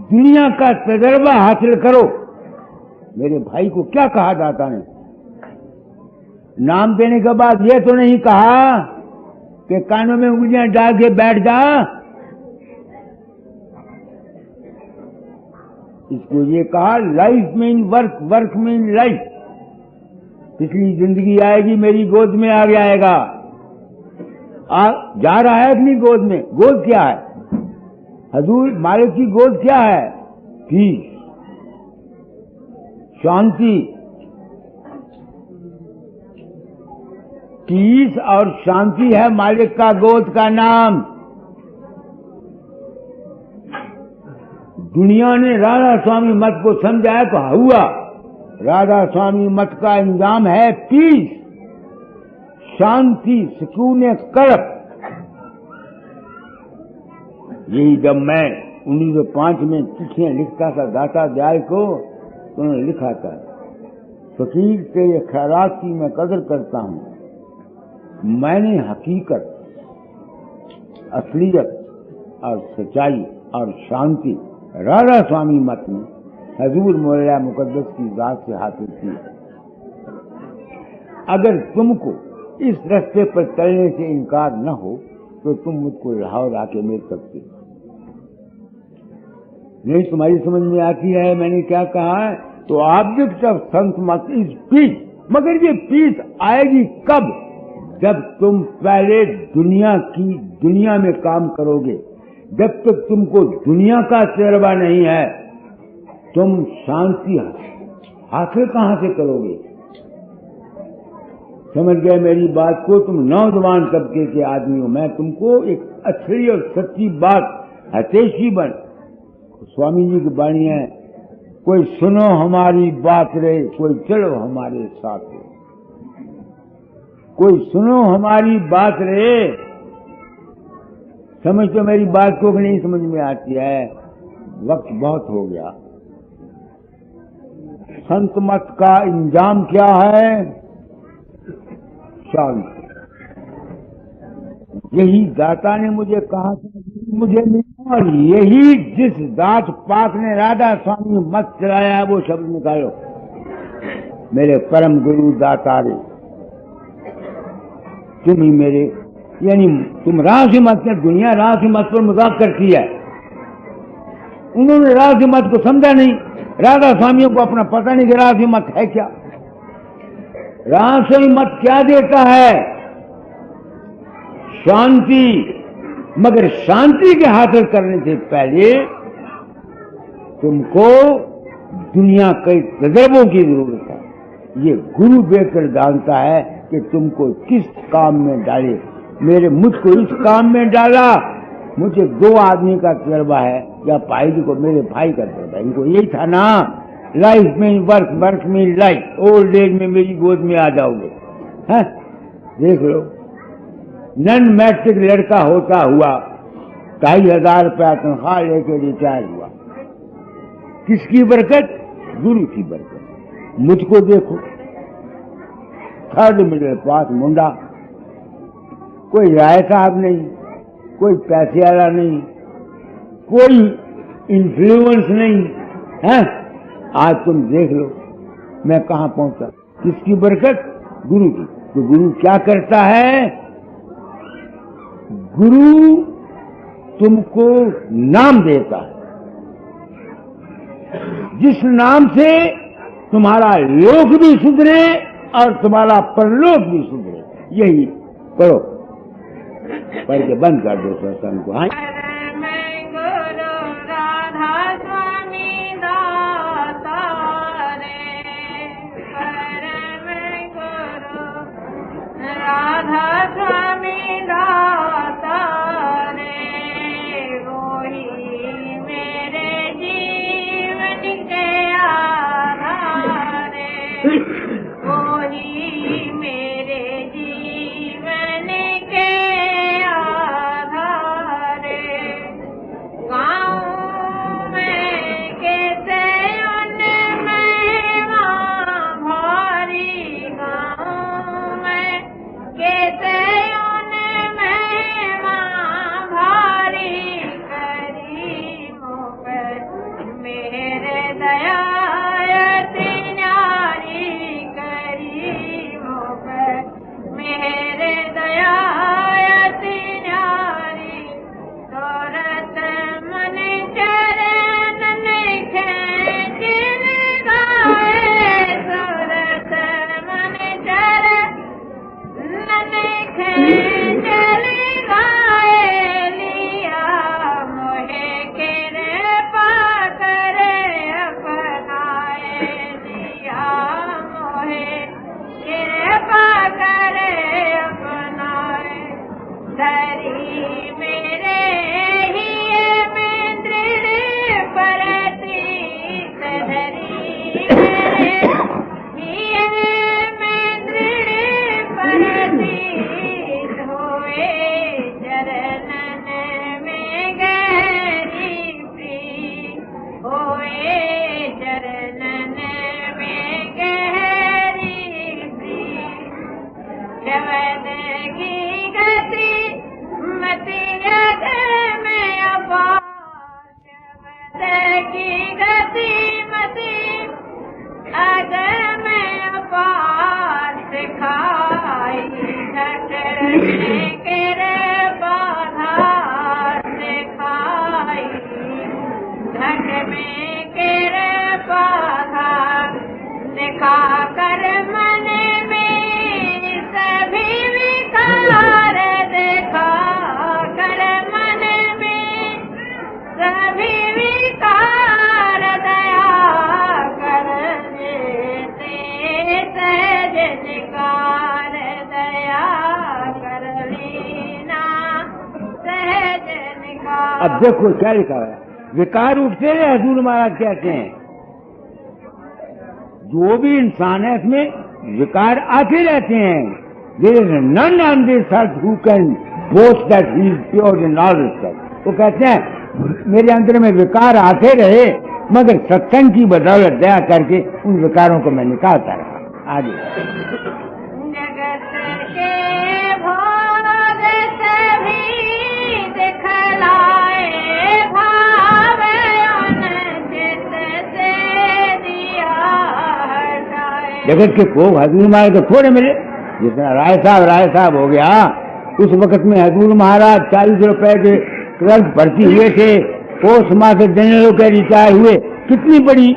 Speaker 2: दुनिया का तजर्बा हासिल करो। मेरे भाई को क्या कहा दाता ने? नाम देने के बाद ये तो नहीं कहा कि कानों में उंगलियां डाल के बैठ जा। इसको ये कहा life mean work, work mean life. पिछली जिंदगी आएगी मेरी गोद में आ जाएगा। जा रहा है अपनी गोद में। गोद क्या है? हजूर मालिक की गोद क्या है? पीस, शांति। पीस और शांति है मालिक का गोद का नाम। दुनिया ने राधा स्वामी मत को समझाया तो हुआ। राधा स्वामी मत का इंजाम है पीस, शांति, सुकून कल्ब। यही जब मैं 1905 में चिट्ठियां लिखता था दाता दयाल को, तो उन्होंने लिखा था, फकीर तेरे ख्यालात की मैं कदर करता हूं, मैंने हकीकत, असलियत और सच्चाई और शांति राधा स्वामी मत में हजूर मौला मुकद्दस की जात से हासिल की। अगर तुमको इस रास्ते पर चलने से इनकार न हो तो तुम मुझको लाहौर आके मिल सकते हो। नहीं तुम्हारी समझ में आती है मैंने क्या कहा है? तो ऑब्जेक्ट ऑफ संत मत इज पीस, मगर ये पीस आएगी कब? जब तुम पहले दुनिया में काम करोगे। जब तक तुमको दुनिया का तजर्बा नहीं है, तुम शांति हासिल कहां से करोगे? समझ गए मेरी बात को? तुम नौजवान तबके के आदमी हो। मैं तुमको एक अच्छी और सच्ची बात, हतेशी बन, स्वामी जी की वाणी है, कोई सुनो हमारी बात रे, कोई चलो हमारे साथ रे। कोई सुनो हमारी बात रे। समझ तो मेरी बात को नहीं समझ में आती है, वक्त बहुत हो गया। संत मत का इंजाम क्या है? शांति। यही दाता ने मुझे कहा मुझे मिला, और यही जिस दात पाक ने राधा स्वामी मत चलाया है वो शब्द निकालो, मेरे परम गुरु दाता रे, तुम ही मेरे, यानी तुम राशि मत ने, दुनिया राशि मत पर मजाक करती है, उन्होंने राशि मत को समझा नहीं। राधा स्वामियों को अपना पता नहीं कि राशि मत है क्या। राशि मत क्या देता है? शांति। मगर शांति के हासिल करने से पहले तुमको दुनिया के तजर्बों की जरूरत है। ये गुरु बेहतर जानता है कि तुमको किस काम में डाले। मुझको इस काम में डाला, मुझे 2 आदमी का तजर्बा है, या भाई जी को, मेरे भाई का तजर्बा, इनको यही था ना, लाइफ में वर्क, वर्क में लाइफ, ओल्ड एज में मेरी गोद में आ जाओगे। है देख लो, नन मैट्रिक लड़का होता हुआ 2,500 रुपया तनख्वाह लेके रिटायर हुआ। किसकी बरकत? गुरु की बरकत। मुझको देखो, 3rd मिडिल क्लास मुंडा, कोई राय साहब नहीं, कोई पैसे वाला नहीं, कोई इन्फ्लुएंस नहीं है। आज तुम देख लो मैं कहां पहुंचा। किसकी बरकत? गुरु की। तो गुरु क्या करता है? गुरु तुमको नाम देता है, जिस नाम से तुम्हारा लोक भी सुधरे और तुम्हारा परलोक भी सुधरे। यही करो, पढ़ के बंद कर दो सत्संग को। हाँ,
Speaker 4: राधा स्वामी दाता रे, वही मेरे जीवन के आधार रे, वही मेरे जीवन के आधार रे। की गति मति अगर मैं अपार सिखाई घट में केरे बाधा सिखाई घट में केरे बाधा दिखा कर मन में सभी विकार दिखा कर मन में सभी विकार दया कर देते सहज निकार दया कर लेना सहज निकार।
Speaker 2: अब देखो क्या लिखा है, विकार उठते रहे हजूर महाराज कहते हैं, जो भी इंसान है इसमें विकार आते रहते हैं। There is none on this earth who can boast that he is pure in all respect. वो कहते हैं मेरे अंदर में विकार आते रहे मगर सत्संग की बदौलत दया करके उन विकारों को मैं निकालता रहा। आगे
Speaker 4: जगत के भोग सभी दिखलाए भाव उन चित से दिया हटाए।
Speaker 2: जगत के भोग हजूर महाराज को थोड़े मिले, जितना राय साहब हो गया उस वक्त में हजूर महाराज 40 रुपए के क्लर्क भर्ती हुए थे, पोस्ट मास्टर जनरल के रिटायर हुए, कितनी बड़ी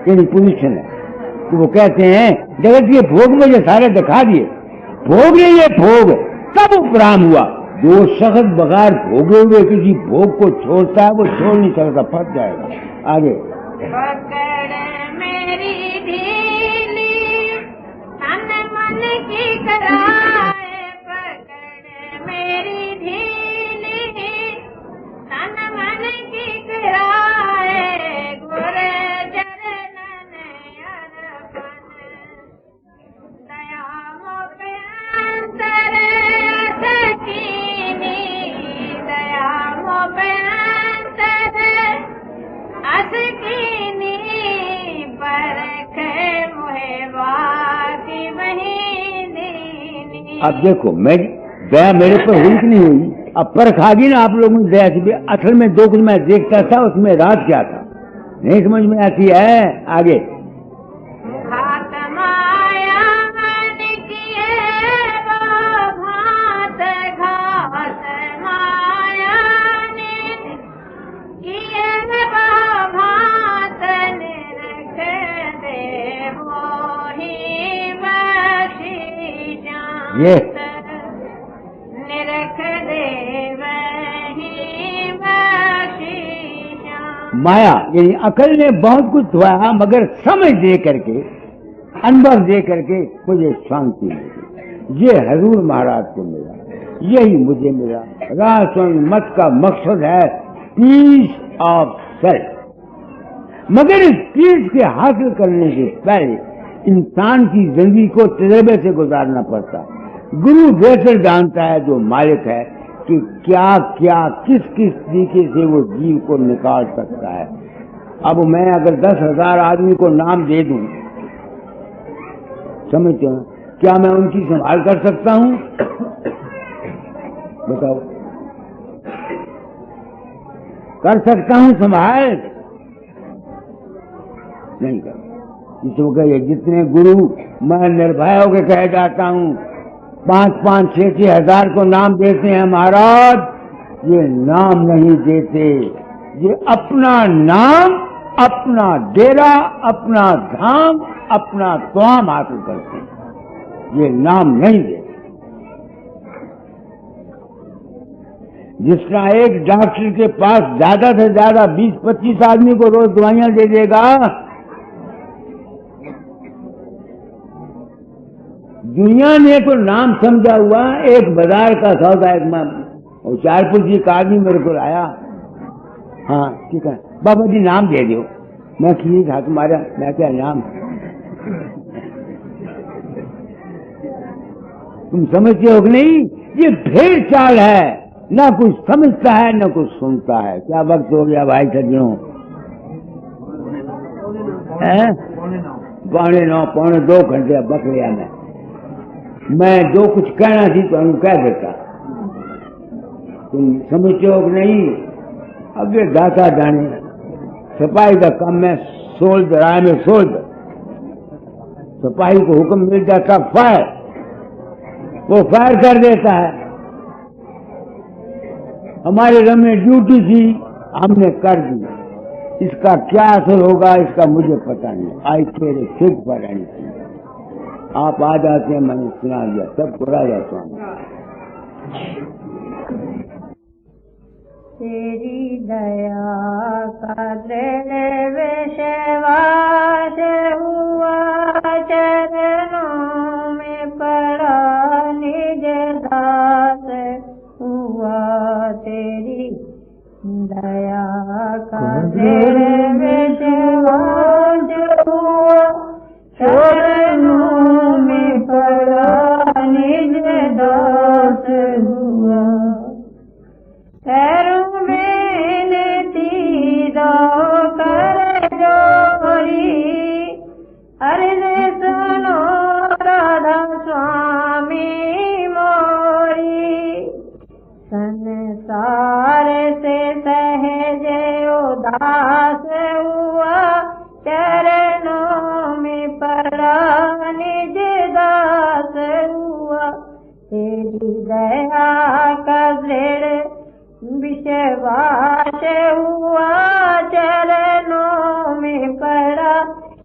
Speaker 2: पोजीशन है। तो वो कहते हैं जगत के भोग मुझे सारे दिखा दिए, भोग ये भोग तब उपराम हुआ। जो शख्स बगैर भोगे हुए किसी भोग को छोड़ता है वो छोड़ नहीं सकता, फंस जाएगा। आगे
Speaker 4: पकड़ मेरी ढीली तन मन की कराए, पकड़ मेरी ढीली तन मन की कराए, गुर चरणन अर्पण दया मोह अंतर असकीनी, दया मोह अंतर असकीनी, परख मोहे बाकी बहिनी।
Speaker 2: अब देखो मैं दया मेरे पर हुई कि नहीं हुई, अब परख आ गई ना आप लोगों की दया से। असल में जो कुछ मैं देखता था उसमें रात क्या था नहीं समझ में आती है। आगे
Speaker 4: घात माया मन किए वो भात, घात माया ने किए वो भात, निरख दे वो ही बख्शी
Speaker 2: ये
Speaker 4: जात, निरख दे वही बख्शी जात।
Speaker 2: माया यानी अकल ने बहुत कुछ हुआ मगर समझ दे करके अनुभव दे करके मुझे शांति मिली। ये हजूर महाराज को मिला, यही मुझे मिला। राष्ट्र मत का मकसद है पीस ऑफ सेल्फ, मगर इस पीस के हासिल करने से पहले इंसान की जिंदगी को तजर्बे से गुजारना पड़ता है। गुरु बेहतर जानता है जो मालिक है कि क्या क्या किस किस तरीके से वो जीव को निकाल सकता है। अब मैं अगर 10,000 आदमी को नाम दे दूं, समझते हो, क्या मैं उनकी संभाल कर सकता हूं? बताओ, कर सकता हूं संभाल? नहीं कर। इसको कहिए जितने गुरु मैं निर्भय होकर कह जाता हूं 5-5, 6-6 हजार को नाम देते हैं महाराज, ये नाम नहीं देते, ये अपना नाम, अपना डेरा, अपना धाम, अपना त्वाम हासिल करते हैं, ये नाम नहीं देते। जिस तरह एक डॉक्टर के पास ज्यादा से ज्यादा 20-25 आदमी को रोज दवाइयां दे देगा, दुनिया ने तो नाम समझा हुआ एक बाजार का सौदा। एक होशियारपुर जी का आदमी मेरे को आया, हाँ ठीक है बाबा जी नाम दे दो। मैं ठीक था तुम्हारा, मैं क्या नाम, तुम समझते हो कि नहीं? ये भेड़ चाल है, ना कुछ समझता है ना कुछ सुनता है। क्या वक्त हो गया भाई सज्जनों? 9:45 घंटे बकरिया में मैं जो कुछ कहना थी तो हम कह देता, तुम समझते हो कि नहीं? अब ये दाता जाने सिपाही का काम है soldier, I am a soldier. सिपाही को हुक्म मिल जाता फायर, वो फायर कर देता है। हमारे रम में ड्यूटी थी, हमने कर दी। इसका क्या असर होगा इसका मुझे पता नहीं। आई तेरे सिद्ध पर आप आ जाते हैं, मैंने सुना दिया सबको। राजा स्वामी
Speaker 4: तेरी दया का दृढ़ विश्वास हुआ, चरणों में पड़ा निज दास हुआ। तेरी दया का दृढ़ विश्वास हुआ, चरणों में पड़ा निज दास हुआ। पैरों में तीदो कर जोरी, अर्ज सुनो राधा स्वामी मोरी। संसार से सहज उदास हुआ, चरणों में पड़ा निज दास हुआ। तेरी दया का दृढ़ विश्वास हुआ, चरणों में पड़ा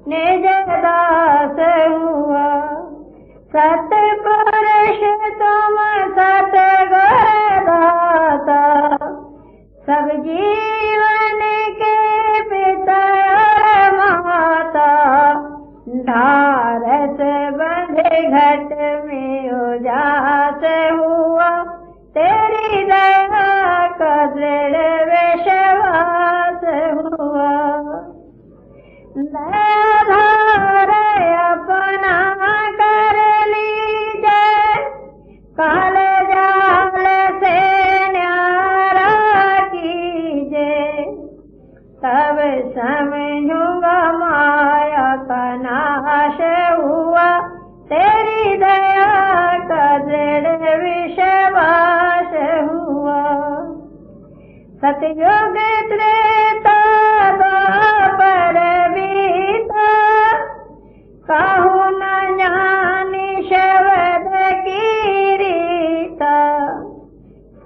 Speaker 4: निज दास हुआ। सतपुरुष तुम सतगुर दाता, सब जीवन के पिता और माता। ढारस बंधे घट में उजास हुआ, तेरी दया का दृढ़ विश्वास हुआ। दयाधार अपना कर लीजे, काल जाल से न्यारा कीजे। तब समझूंगा माया का नाश हुआ, तेरी दया का दृढ़ विश्वास हुआ। सतयुग त्रेता द्वापर बीता, काहू न जानी शब्द की रीता।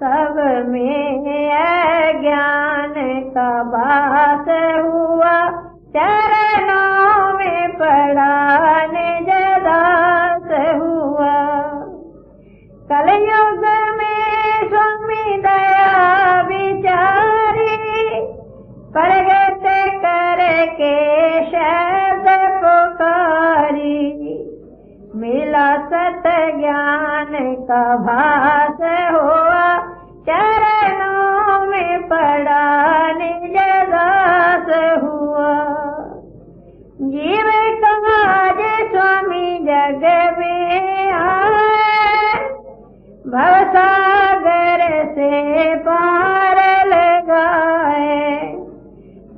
Speaker 4: सब में अज्ञान का वास हुआ, चरणों में पड़ा निज दास हुआ। कलयुग में स्वामी दया विचारी, प्रगट करके शब्द पुकारी। मिला सत ज्ञान का भास हुआ, चरणों में पड़ा निज दास हुआ। जीव काज स्वामी जग में आए, भवसागर से पार लगाए।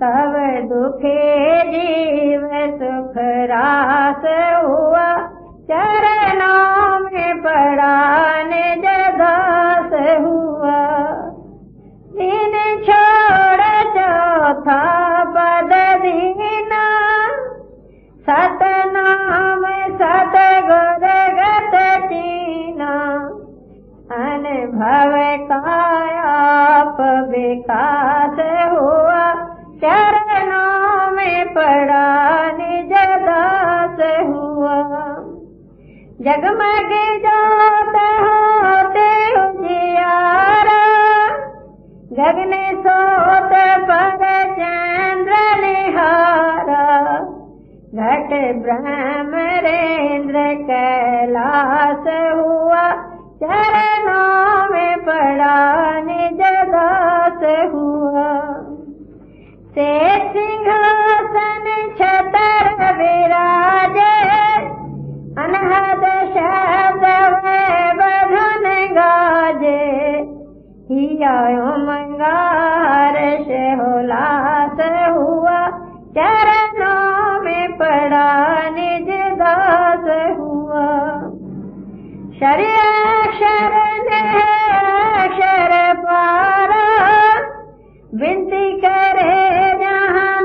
Speaker 4: तब दुखे जीव सुख रास हुआ, चरणों में पड़ा निज दास हुआ। दिन छोड़ चौथा पद दीना, सतनाम सतगुर गत चीना। अनुभव का आप विकास हुआ, चरणों में पड़ा निज दास हुआ। जगमग जोत होते उजियारा, गगन सोत पर चंद्र निहारा। घट ब्रह्मरेंद्र कैलास हुआ, चरणों में पड़ा निज दास हुआ। से सिंहासन छतर विराजे, अनहद शब्द बधन गाजे। हिया मंगार होलास हुआ, चरणों में पड़ा निज दास हुआ। शरीर अक्षर पारा, विनती करे जहाँ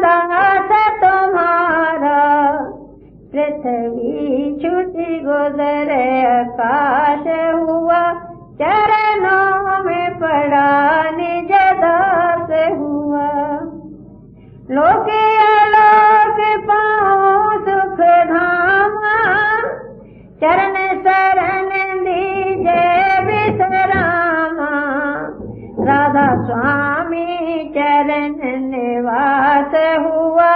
Speaker 4: गुजरे आकाश हुआ, चरणों में पड़ा निज दास हुआ। लोके आलोक पाऊं सुख धामा, चरण शरण दीजे विश्रामा। राधा स्वामी चरण निवास हुआ,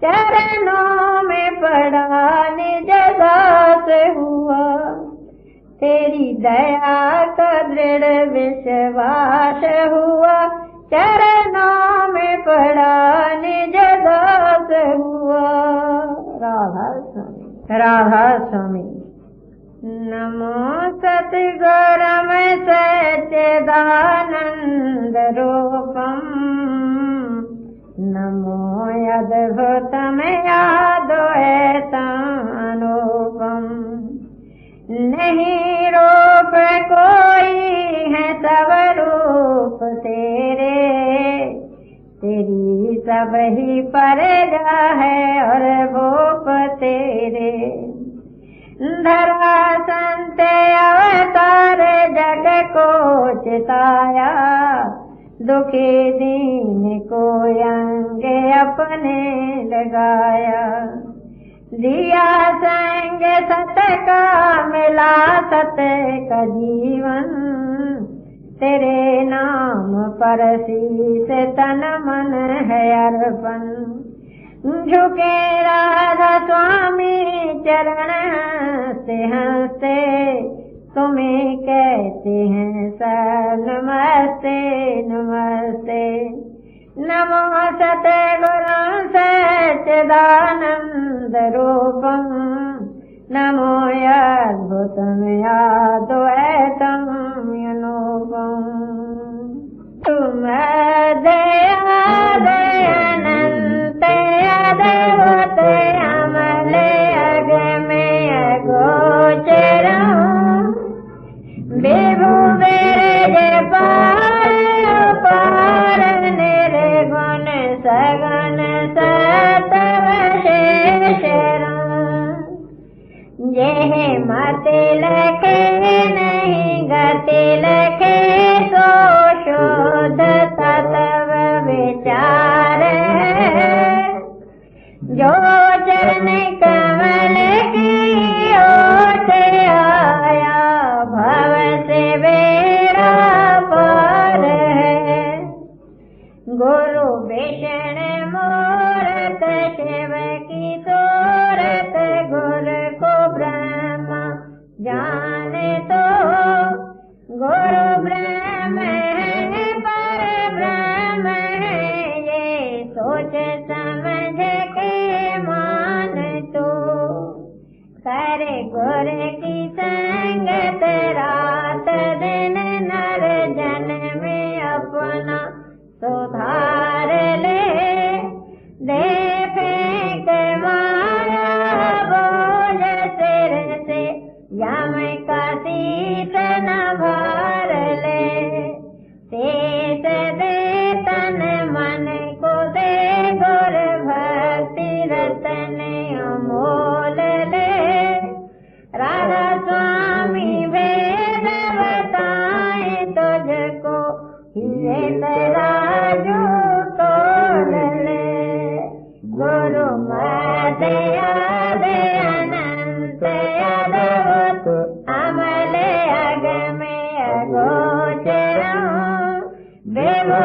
Speaker 4: चरणों में पड़ा निज दास हुआ। तेरी दया का दृढ़ विश्वास हुआ, चरणों में पड़ा निज दास हुआ। राधा स्वामी। नमो सतगुरम सच्चिदानंद रूपम, नमो अद्भुतम अद्वैतानुपम। नहीं रूप कोई है सब रूप तेरे, तेरी सब ही परजा है और भूप तेरे। धरा संत अवतार जग को चिताया, दुखी दीन को अंग अपने लगाया। दिया संग सत का मिला सत का जीवन, तेरे नाम पर शीस तन मन है अर्पण। झुके राधा स्वामी चरण हंसते हंसते, तुम्हें कहते हैं सब नमस्ते नमस्ते। नमो सतगुरु सच्चिदानंद रूपम, नमो अद्भुतम अद्वैतम अनुपम। तुम दया दयानंद अद्भुत अमल अगमय गोचरम्, विभु विरज पार निर्गुण सगुण सतवशेषरम्। जेह मति लखे नहीं गति लखे, सो शोध तत्व विचार है। जो चरण कमल की ओट आया, भव से बेड़ा पार है। गुरु विष्णु मूरत शिव की सूरत, गुरु को ब्रह्मा जाने तो। गुरु ब्रह्म है पर ब्रह्म है, ये सोच समझ के मान तो। कर गुर की संगत रात दिन, नर जन में अपना सुधार ले। दे फेंक माया बोझ सिर से, यम का शीश न भार ले। शेष दे तन मन को दे, गुर भक्ति रतन अमोल ले। राधा स्वामी वेद बताए तुझको, ये तराजू तोल ले। गुरु मदया दे अनंत अद्भुत अमल अगमय गोचरम्, विभु